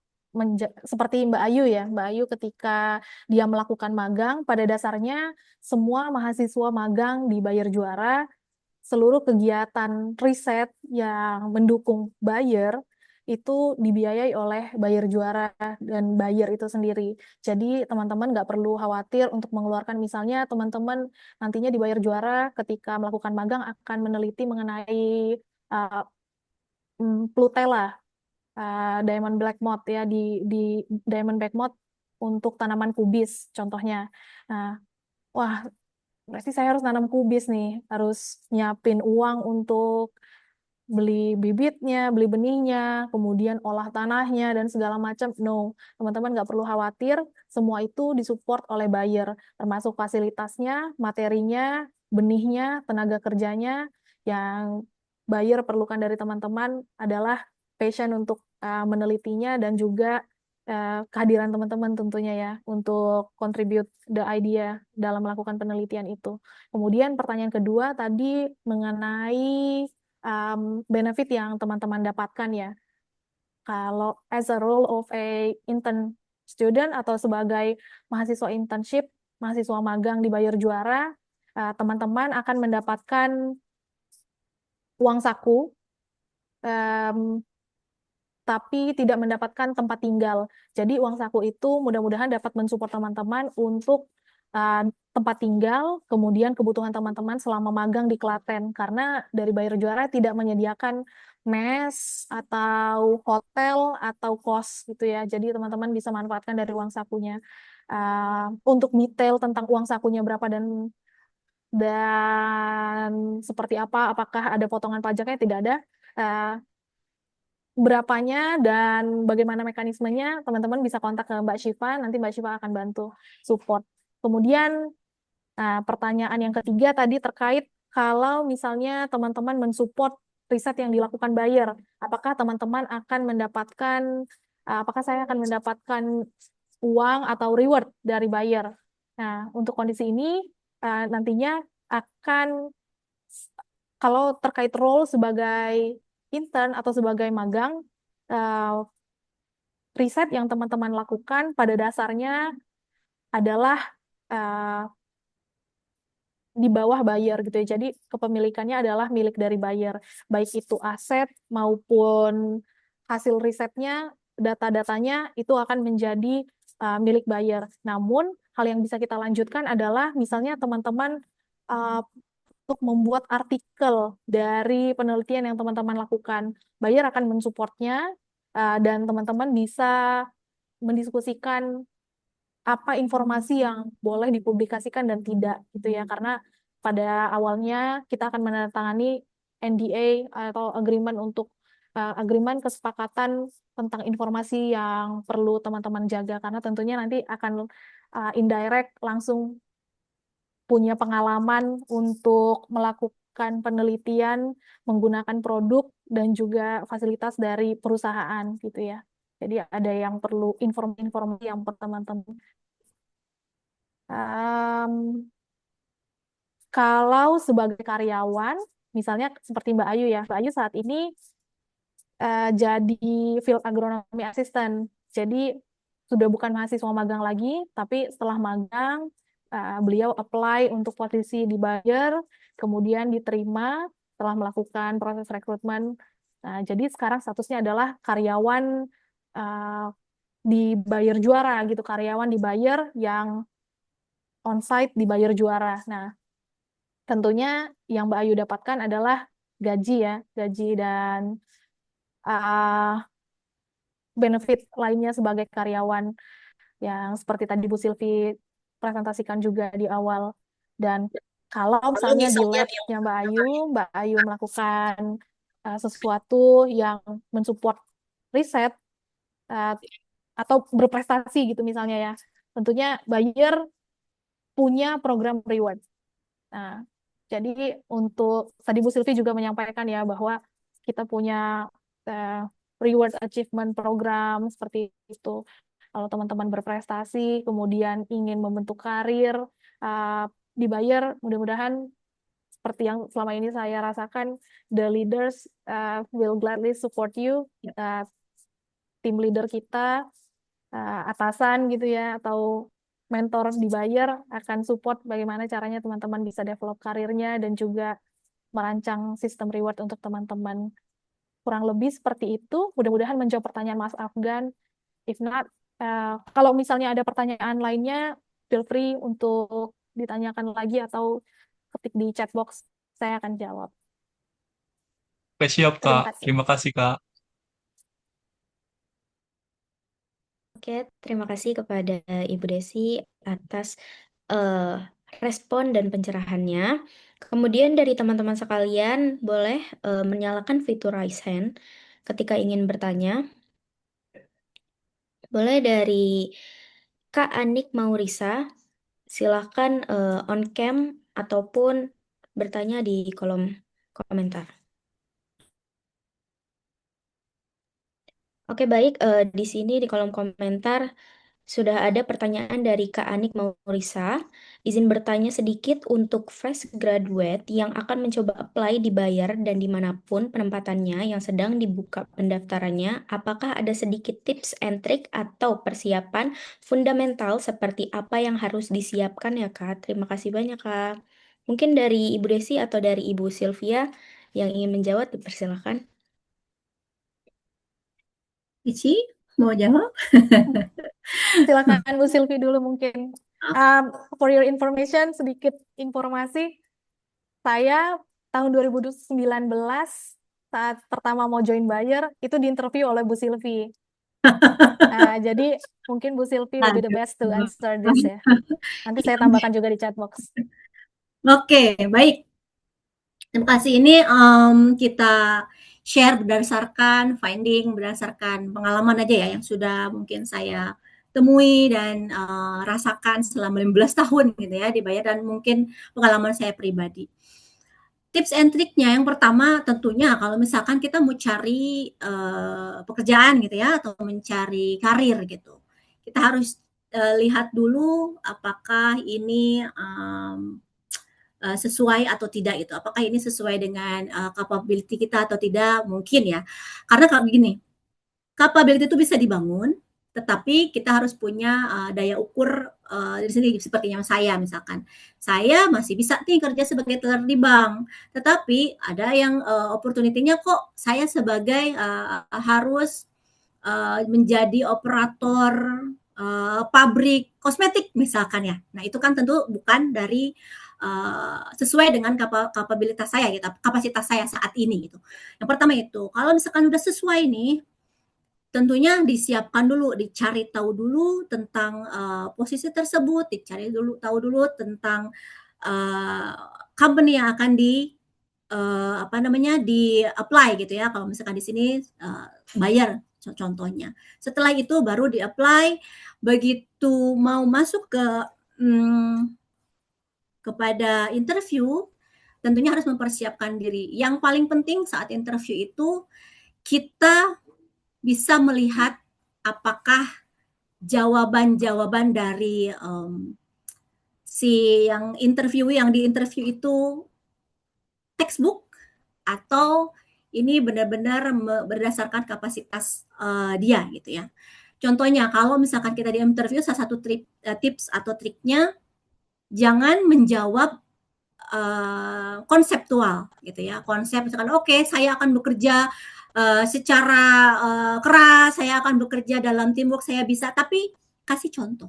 seperti Mbak Ayu ya, Mbak Ayu ketika dia melakukan magang, pada dasarnya semua mahasiswa magang di Bayer Juara, seluruh kegiatan riset yang mendukung Bayer itu dibiayai oleh Bayer Juara dan Bayer itu sendiri. Jadi teman-teman nggak perlu khawatir untuk mengeluarkan misalnya teman-teman nantinya di Bayer Juara ketika melakukan magang akan meneliti mengenai uh, Plutela diamond black mold ya, di diamond black mold untuk tanaman kubis contohnya. Nah, wah, berarti saya harus nanam kubis nih, harus nyiapin uang untuk beli bibitnya, beli benihnya, kemudian olah tanahnya, dan segala macam. No, teman-teman nggak perlu khawatir, semua itu disupport oleh buyer, termasuk fasilitasnya, materinya, benihnya, tenaga kerjanya. Yang buyer perlukan dari teman-teman adalah passion untuk menelitinya dan juga kehadiran teman-teman tentunya ya, untuk contribute the idea dalam melakukan penelitian itu. Kemudian pertanyaan kedua tadi mengenai benefit yang teman-teman dapatkan ya. Kalau as a role of a intern student atau sebagai mahasiswa internship, mahasiswa magang di Bayer Juara, teman-teman akan mendapatkan uang saku, em, tapi tidak mendapatkan tempat tinggal. Jadi uang saku itu mudah-mudahan dapat mensupport teman-teman untuk tempat tinggal, kemudian kebutuhan teman-teman selama magang di Klaten. Karena dari Bayer Juara tidak menyediakan mes atau hotel atau kos gitu ya. Jadi teman-teman bisa manfaatkan dari uang sakunya. Untuk detail tentang uang sakunya berapa dan seperti apa, apakah ada potongan pajaknya, tidak ada. Uh, Berapanya dan bagaimana mekanismenya, teman-teman bisa kontak ke Mbak Syifa, nanti Mbak Syifa akan bantu support. Kemudian, pertanyaan yang ketiga tadi terkait kalau misalnya teman-teman mensupport riset yang dilakukan Bayer, apakah teman-teman akan mendapatkan, apakah saya akan mendapatkan uang atau reward dari Bayer? Nah, untuk kondisi ini, nantinya akan, kalau terkait role sebagai intern atau sebagai magang, eh, riset yang teman-teman lakukan pada dasarnya adalah eh, di bawah buyer gitu ya. Jadi kepemilikannya adalah milik dari buyer, baik itu aset maupun hasil risetnya, data-datanya itu akan menjadi milik buyer. Namun hal yang bisa kita lanjutkan adalah misalnya teman-teman uh, untuk membuat artikel dari penelitian yang teman-teman lakukan. Buyer akan mensupportnya, dan teman-teman bisa mendiskusikan apa informasi yang boleh dipublikasikan dan tidak gitu ya. Karena pada awalnya kita akan menandatangani NDA atau agreement untuk agreement kesepakatan tentang informasi yang perlu teman-teman jaga, karena tentunya nanti akan indirect langsung punya pengalaman untuk melakukan penelitian menggunakan produk dan juga fasilitas dari perusahaan gitu ya. Jadi ada yang perlu informasi yang teman-teman. Kalau sebagai karyawan, misalnya seperti Mbak Ayu ya, Mbak Ayu saat ini jadi field agronomy assistant. Jadi sudah bukan mahasiswa magang lagi, tapi setelah magang beliau apply untuk posisi di Bayer, kemudian diterima setelah melakukan proses rekrutmen. Nah, jadi sekarang statusnya adalah karyawan uh, di Bayer Juara gitu, karyawan di Bayer yang onsite di Bayer Juara. Nah, tentunya yang Mbak Ayu dapatkan adalah gaji ya, gaji dan uh, benefit lainnya sebagai karyawan yang seperti tadi Bu Silvi presentasikan juga di awal. Dan kalau misalnya di labnya Mbak Ayu melakukan sesuatu yang mensupport riset uh, atau berprestasi gitu misalnya ya, tentunya Bayer punya program reward. Nah, jadi untuk tadi Bu Silvi juga menyampaikan ya bahwa kita punya uh, reward achievement program seperti itu. Kalau teman-teman berprestasi, kemudian ingin membentuk karir, uh, dibayar, mudah-mudahan seperti yang selama ini saya rasakan, the leaders will gladly support you. Uh, Tim leader kita, atasan gitu ya, atau mentor dibayar akan support bagaimana caranya teman-teman bisa develop karirnya dan juga merancang sistem reward untuk teman-teman. Kurang lebih seperti itu. Mudah-mudahan menjawab pertanyaan Mas Afgan. If not, kalau misalnya ada pertanyaan lainnya, feel free untuk ditanyakan lagi atau ketik di chat box, saya akan jawab. Oke, siap, Terima Kak. kasih. Terima kasih, Kak. Oke, terima kasih kepada Ibu Desi atas respon dan pencerahannya. Kemudian dari teman-teman sekalian boleh menyalakan fitur raise hand ketika ingin bertanya. Boleh dari Kak Anik Maurisa, silahkan on cam ataupun bertanya di kolom komentar. Oke, baik. Di sini di kolom komentar sudah ada pertanyaan dari Kak Anik Maurisa. Izin bertanya sedikit untuk fresh graduate yang akan mencoba apply dibayar dan dimanapun penempatannya yang sedang dibuka pendaftarannya, apakah ada sedikit tips and trick atau persiapan fundamental seperti apa yang harus disiapkan ya Kak? Terima kasih banyak Kak. Mungkin dari Ibu Desi atau dari Ibu Sylvia yang ingin menjawab, dipersilakan. Ici, mau jawab? Silakan Bu Silvi dulu mungkin. For your information, sedikit informasi. Saya tahun 2019 saat pertama mau join Bayer itu diinterview oleh Bu Silvi. Jadi mungkin Bu Silvi will be the best to answer this ya. Nanti saya tambahkan juga di chat box. Oke, baik. Terima kasih. Ini kita share berdasarkan finding, berdasarkan pengalaman aja ya yang sudah mungkin saya temui dan rasakan selama 15 tahun gitu ya dibayar, dan mungkin pengalaman saya pribadi. Tips and triknya yang pertama tentunya kalau misalkan kita mau cari pekerjaan gitu ya atau mencari karir gitu, kita harus lihat dulu apakah ini sesuai atau tidak gitu. Apakah ini sesuai dengan capability kita atau tidak? Mungkin ya. Karena kalau begini, capability itu bisa dibangun, tetapi kita harus punya daya ukur dari sendiri. Seperti yang saya misalkan, saya masih bisa nih kerja sebagai teller di bank, tetapi ada yang opportunity-nya kok saya sebagai harus menjadi operator pabrik kosmetik misalkan ya. Nah itu kan tentu bukan dari sesuai dengan kapabilitas saya gitu, kapasitas saya saat ini gitu. Yang pertama itu, kalau misalkan udah sesuai nih, tentunya disiapkan dulu, dicari tahu dulu tentang posisi tersebut, dicari dulu tahu dulu tentang company yang akan di apply gitu ya. Kalau misalkan di sini Bayer contohnya. Setelah itu baru di apply, begitu mau masuk kepada interview, tentunya harus mempersiapkan diri. Yang paling penting saat interview itu kita bisa melihat apakah jawaban-jawaban dari si yang di-interview itu textbook atau ini benar-benar berdasarkan kapasitas dia gitu ya. Contohnya kalau misalkan kita di interview, salah satu tips atau triknya jangan menjawab konseptual gitu ya. Konsep misalkan oke, saya akan bekerja secara keras, saya akan bekerja dalam teamwork, saya bisa, tapi kasih contoh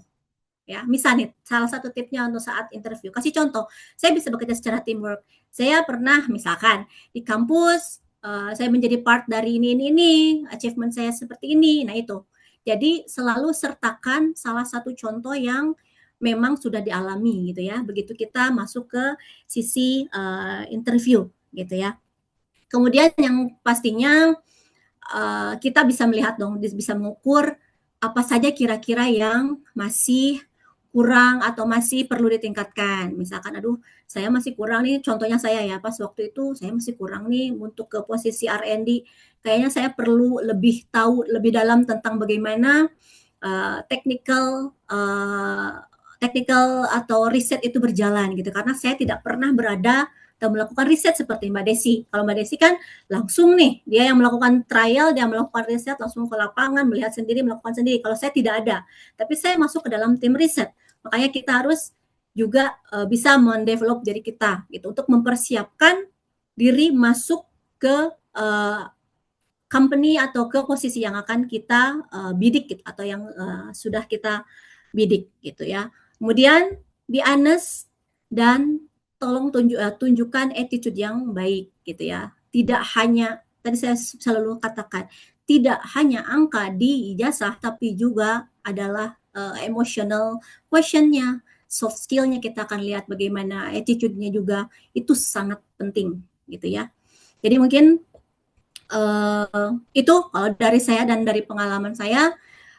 ya. Misalnya salah satu tipsnya untuk saat interview, kasih contoh, saya bisa bekerja secara teamwork. Saya pernah misalkan di kampus saya menjadi part dari ini, achievement saya seperti ini. Nah itu. Jadi selalu sertakan salah satu contoh yang memang sudah dialami gitu ya. Begitu kita masuk ke sisi interview gitu ya. Kemudian yang pastinya kita bisa melihat dong, bisa mengukur apa saja kira-kira yang masih kurang atau masih perlu ditingkatkan. Misalkan, aduh saya masih kurang nih, contohnya saya ya, pas waktu itu saya masih kurang nih untuk ke posisi R&D. Kayaknya saya perlu lebih tahu lebih dalam tentang bagaimana technical atau riset itu berjalan gitu. Karena saya tidak pernah berada atau melakukan riset seperti Mbak Desi. Kalau Mbak Desi kan langsung nih, dia yang melakukan trial, dia melakukan riset, langsung ke lapangan, melihat sendiri, melakukan sendiri. Kalau saya tidak ada, tapi saya masuk ke dalam tim riset. Makanya kita harus juga bisa mendevelop diri kita gitu untuk mempersiapkan diri masuk ke company atau ke posisi yang akan kita bidik gitu, atau yang sudah kita bidik gitu ya. Kemudian be honest dan tolong tunjukkan attitude yang baik gitu ya. Tidak hanya, tadi saya selalu katakan, tidak hanya angka di ijazah tapi juga adalah emotional questionnya, soft skill-nya kita akan lihat bagaimana attitude-nya juga itu sangat penting gitu ya. Jadi mungkin itu kalau dari saya dan dari pengalaman saya.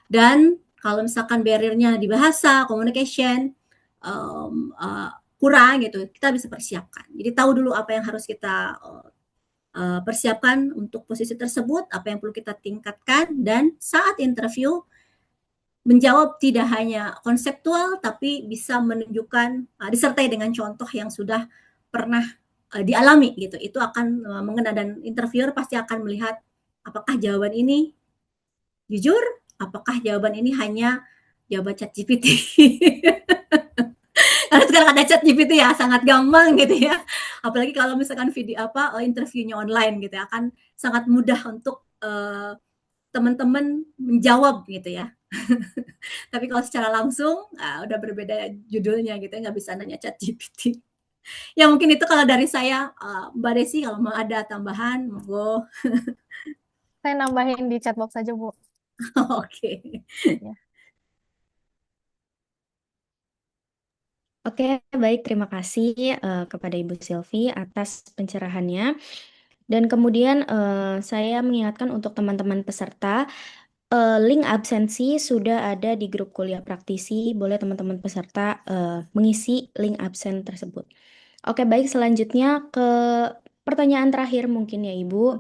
Dan kalau misalkan barrier-nya di bahasa, communication kurang gitu, kita bisa persiapkan. Jadi tahu dulu apa yang harus kita persiapkan untuk posisi tersebut, apa yang perlu kita tingkatkan, dan saat interview menjawab tidak hanya konseptual tapi bisa menunjukkan disertai dengan contoh yang sudah pernah dialami gitu. Itu akan mengena dan interviewer pasti akan melihat apakah jawaban ini jujur, apakah jawaban ini hanya jawaban ChatGPT. Karena sekarang ada ChatGPT ya, sangat gampang gitu ya. Apalagi kalau misalkan video interviewnya online gitu ya, akan sangat mudah untuk teman-teman menjawab gitu ya. Tapi kalau secara langsung udah berbeda judulnya gitu ya, nggak bisa nanya ChatGPT. Ya mungkin itu kalau dari saya, Mbak Desi kalau mau ada tambahan, monggo. Saya nambahin di chatbox saja, Bu. Oke. Ya. Oke, baik. Terima kasih kepada Ibu Sylvie atas pencerahannya. Dan kemudian saya mengingatkan untuk teman-teman peserta, link absensi sudah ada di grup kuliah praktisi. Boleh teman-teman peserta mengisi link absen tersebut. Oke, baik. Selanjutnya ke pertanyaan terakhir mungkin ya, Ibu.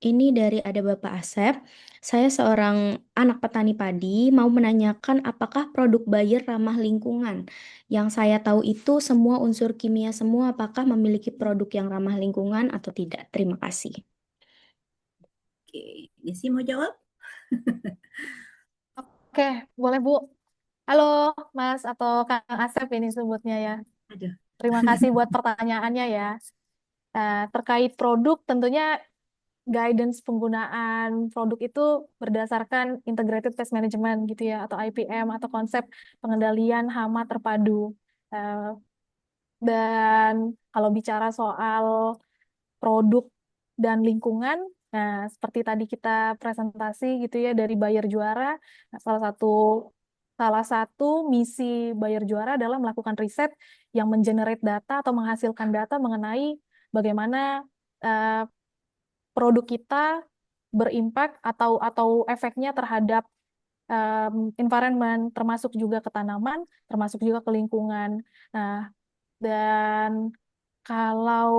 Ini dari ada Bapak Asep. Saya seorang anak petani padi, mau menanyakan apakah produk Bayer ramah lingkungan. Yang saya tahu itu semua unsur kimia semua, apakah memiliki produk yang ramah lingkungan atau tidak? Terima kasih. Oke, Desi mau jawab? Oke, boleh Bu. Halo Mas atau Kang Asep ini sebutnya ya. Aduh. Terima kasih buat pertanyaannya ya. Terkait produk tentunya guidance penggunaan produk itu berdasarkan Integrated Pest Management gitu ya, atau IPM, atau konsep pengendalian hama terpadu. Eh, Dan kalau bicara soal produk dan lingkungan, nah seperti tadi kita presentasi gitu ya dari Bayer Juara, nah, salah satu misi Bayer Juara adalah melakukan riset yang mengenerate data atau menghasilkan data mengenai bagaimana eh, produk kita berimpact atau efeknya terhadap environment, termasuk juga ke tanaman, termasuk juga ke lingkungan. Nah, dan kalau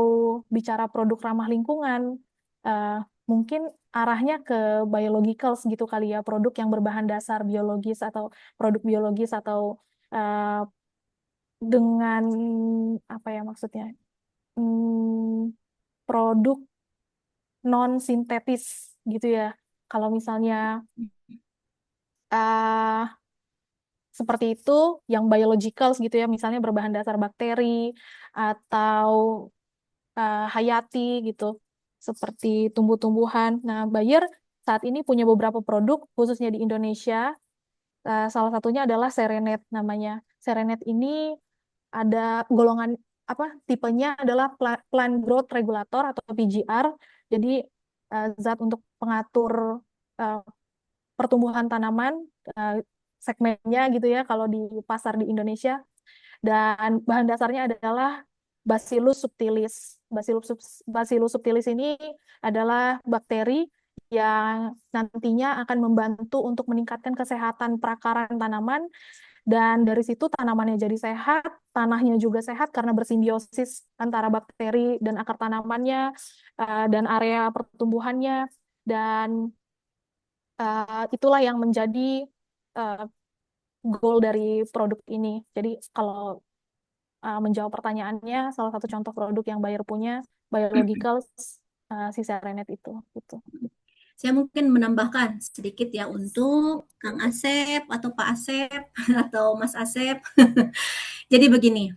bicara produk ramah lingkungan, eh, mungkin arahnya ke biologicals gitu kali ya, produk yang berbahan dasar biologis atau produk biologis atau eh, dengan apa ya maksudnya, produk non sintetis gitu ya. Kalau misalnya eh seperti itu, yang biologicals gitu ya, misalnya berbahan dasar bakteri atau hayati gitu, seperti tumbuh-tumbuhan. Nah, Bayer saat ini punya beberapa produk, khususnya di Indonesia. Salah satunya adalah Serenet namanya. Serenet ini ada golongan tipenya adalah Plant Growth Regulator atau PGR. Jadi zat untuk pengatur uh, pertumbuhan tanaman, uh, segmennya gitu ya kalau di pasar di Indonesia. Dan bahan dasarnya adalah Bacillus subtilis. Bacillus subtilis ini adalah bakteri yang nantinya akan membantu untuk meningkatkan kesehatan perakaran tanaman, dan dari situ tanamannya jadi sehat, tanahnya juga sehat karena bersimbiosis antara bakteri dan akar tanamannya dan area pertumbuhannya, dan itulah yang menjadi uh, goal dari produk ini. Jadi kalau menjawab pertanyaannya, salah satu contoh produk yang Bayer punya, biological, si Serenet itu. Gitu. Saya mungkin menambahkan sedikit ya untuk Kang Asep atau Pak Asep atau Mas Asep. Jadi begini,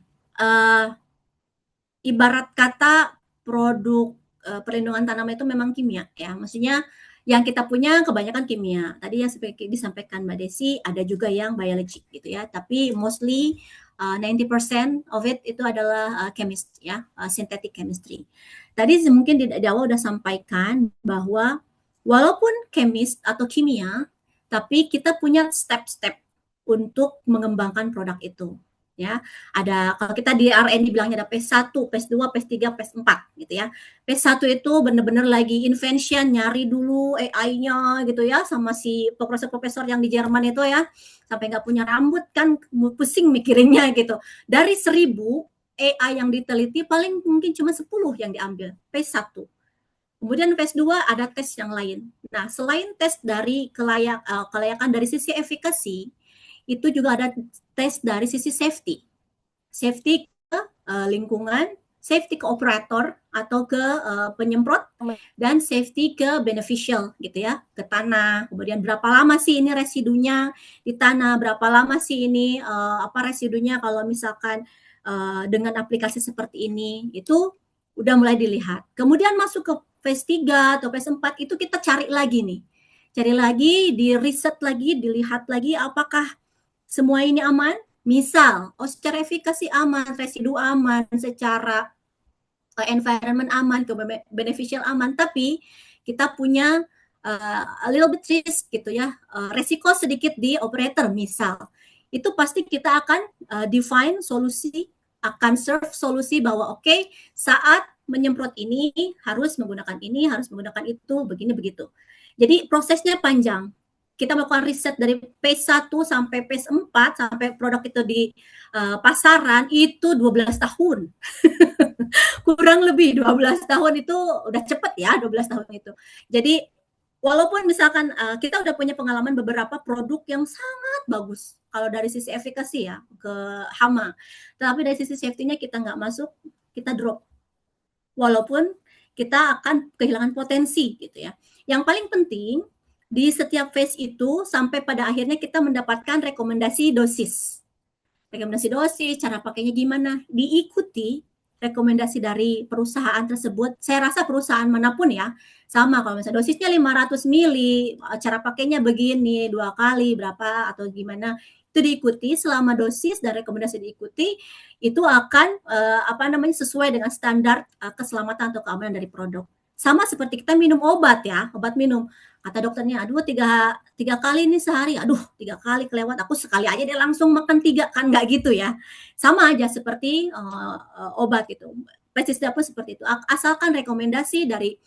ibarat kata produk perlindungan tanaman itu memang kimia ya. Maksudnya yang kita punya kebanyakan kimia. Tadi yang seperti disampaikan Mbak Desi, ada juga yang biologic gitu ya. Tapi mostly 90% of it itu adalah chemistry ya, synthetic chemistry. Tadi mungkin di awal udah sampaikan bahwa walaupun kemis atau kimia, tapi kita punya step-step untuk mengembangkan produk itu. Ya, ada kalau kita di R&D bilangnya ada phase 1, phase 2, phase 3, phase 4 gitu ya. Phase 1 itu benar-benar lagi invention, nyari dulu AI-nya gitu ya, sama si profesor-profesor yang di Jerman itu ya, sampai nggak punya rambut kan, pusing mikirinnya gitu. Dari 1.000 AI yang diteliti paling mungkin cuma 10 yang diambil, phase 1. Kemudian phase 2 ada tes yang lain. Nah, selain tes dari kelayakan dari sisi efikasi, itu juga ada tes dari sisi safety. Safety ke lingkungan, safety ke operator atau ke penyemprot, dan safety ke beneficial gitu ya, ke tanah. Kemudian berapa lama sih ini residunya di tanah, berapa lama sih ini residunya kalau misalkan dengan aplikasi seperti ini, itu udah mulai dilihat. Kemudian masuk ke phase 3 atau phase 4 itu kita cari lagi nih. Cari lagi, di riset lagi, dilihat lagi apakah semua ini aman. Misal, secara efikasi aman, residu aman, secara environment aman, ke beneficial aman, tapi kita punya a little bit risk gitu ya, resiko sedikit di operator misal. Itu pasti kita akan define solusi, akan serve solusi bahwa oke, saat menyemprot ini harus menggunakan ini, harus menggunakan itu, begini begitu. Jadi prosesnya panjang. Kita melakukan riset dari phase 1 sampai phase 4 sampai produk itu di pasaran itu 12 tahun. Kurang lebih 12 tahun itu udah cepet ya, 12 tahun itu. Jadi walaupun misalkan kita udah punya pengalaman beberapa produk yang sangat bagus kalau dari sisi efikasi ya ke hama, tapi dari sisi safety-nya kita nggak masuk, kita drop. Walaupun kita akan kehilangan potensi gitu ya. Yang paling penting di setiap phase itu sampai pada akhirnya kita mendapatkan rekomendasi dosis. Rekomendasi dosis, cara pakainya gimana, diikuti rekomendasi dari perusahaan tersebut. Saya rasa perusahaan manapun ya, sama kalau misalnya dosisnya 500 mili, cara pakainya begini, 2 kali berapa atau gimana, itu diikuti selama dosis dan rekomendasi diikuti, itu akan sesuai dengan standar keselamatan atau keamanan dari produk. Sama seperti kita minum obat ya, obat minum. Kata dokternya, aduh tiga kali nih sehari, aduh 3 kali kelewat, aku sekali aja dia langsung makan 3, kan nggak gitu ya. Sama aja seperti obat itu. Pestisida pun seperti itu. Asalkan rekomendasi dari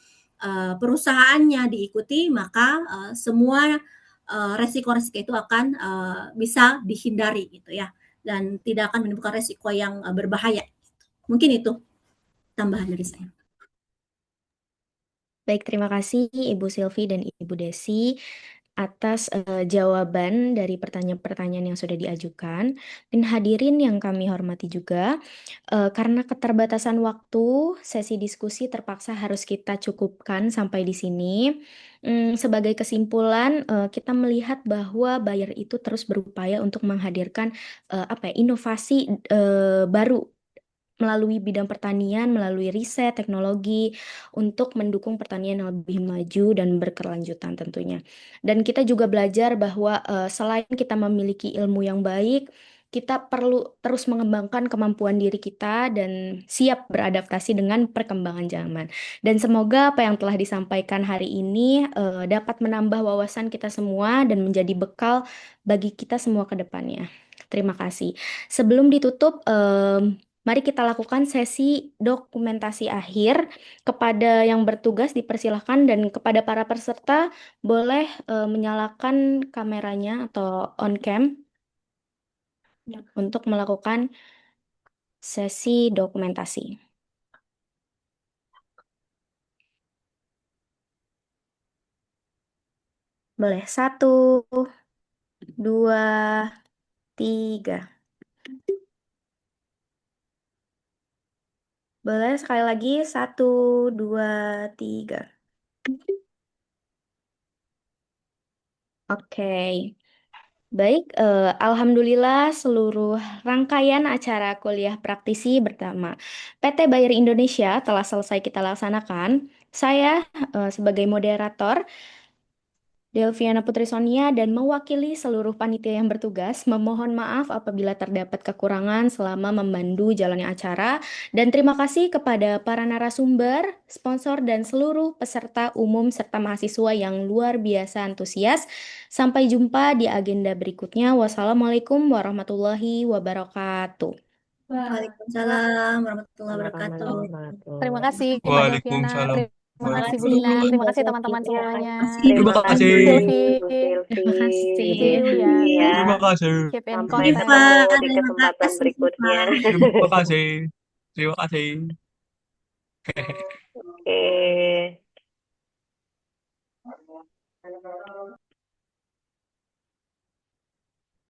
perusahaannya diikuti, maka semua resiko-resiko itu akan bisa dihindari gitu ya. Dan tidak akan menimbulkan resiko yang berbahaya. Mungkin itu tambahan dari saya. Baik, terima kasih Ibu Silvi dan Ibu Desi atas jawaban dari pertanyaan-pertanyaan yang sudah diajukan. Dan hadirin yang kami hormati juga, karena keterbatasan waktu, sesi diskusi terpaksa harus kita cukupkan sampai di sini. Sebagai kesimpulan, kita melihat bahwa Bayer itu terus berupaya untuk menghadirkan inovasi baru melalui bidang pertanian, melalui riset, teknologi, untuk mendukung pertanian yang lebih maju dan berkelanjutan tentunya. Dan kita juga belajar bahwa selain kita memiliki ilmu yang baik, kita perlu terus mengembangkan kemampuan diri kita dan siap beradaptasi dengan perkembangan zaman. Dan semoga apa yang telah disampaikan hari ini dapat menambah wawasan kita semua dan menjadi bekal bagi kita semua ke depannya. Terima kasih. Sebelum ditutup, mari kita lakukan sesi dokumentasi akhir. Kepada yang bertugas dipersilahkan dan kepada para peserta boleh menyalakan kameranya atau on cam untuk melakukan sesi dokumentasi. Boleh 1, 2, 3. Boleh sekali lagi 1, 2, 3. Oke. Baik, alhamdulillah seluruh rangkaian acara kuliah praktisi bersama PT Bayer Indonesia telah selesai kita laksanakan. Saya sebagai moderator Delviana Putri Sonia dan mewakili seluruh panitia yang bertugas memohon maaf apabila terdapat kekurangan selama memandu jalannya acara dan terima kasih kepada para narasumber, sponsor dan seluruh peserta umum serta mahasiswa yang luar biasa antusias. Sampai jumpa di agenda berikutnya. Wassalamualaikum warahmatullahi wabarakatuh. Waalaikumsalam warahmatullahi wabarakatuh. Terima kasih Mbak Delviana, Waalaikumsalam terima kasih Bu kasih. Dina, terima Mbak kasih teman-teman Delvi. semuanya. Terima Terima kasih. kasih. Silvi, Terima kasih. see you ya. Ya, Terima kasih. Keep in sampai contact. Siva, ketemu di terima kesempatan kasih berikutnya. Siva. Terima kasih. Terima kasih. Oke.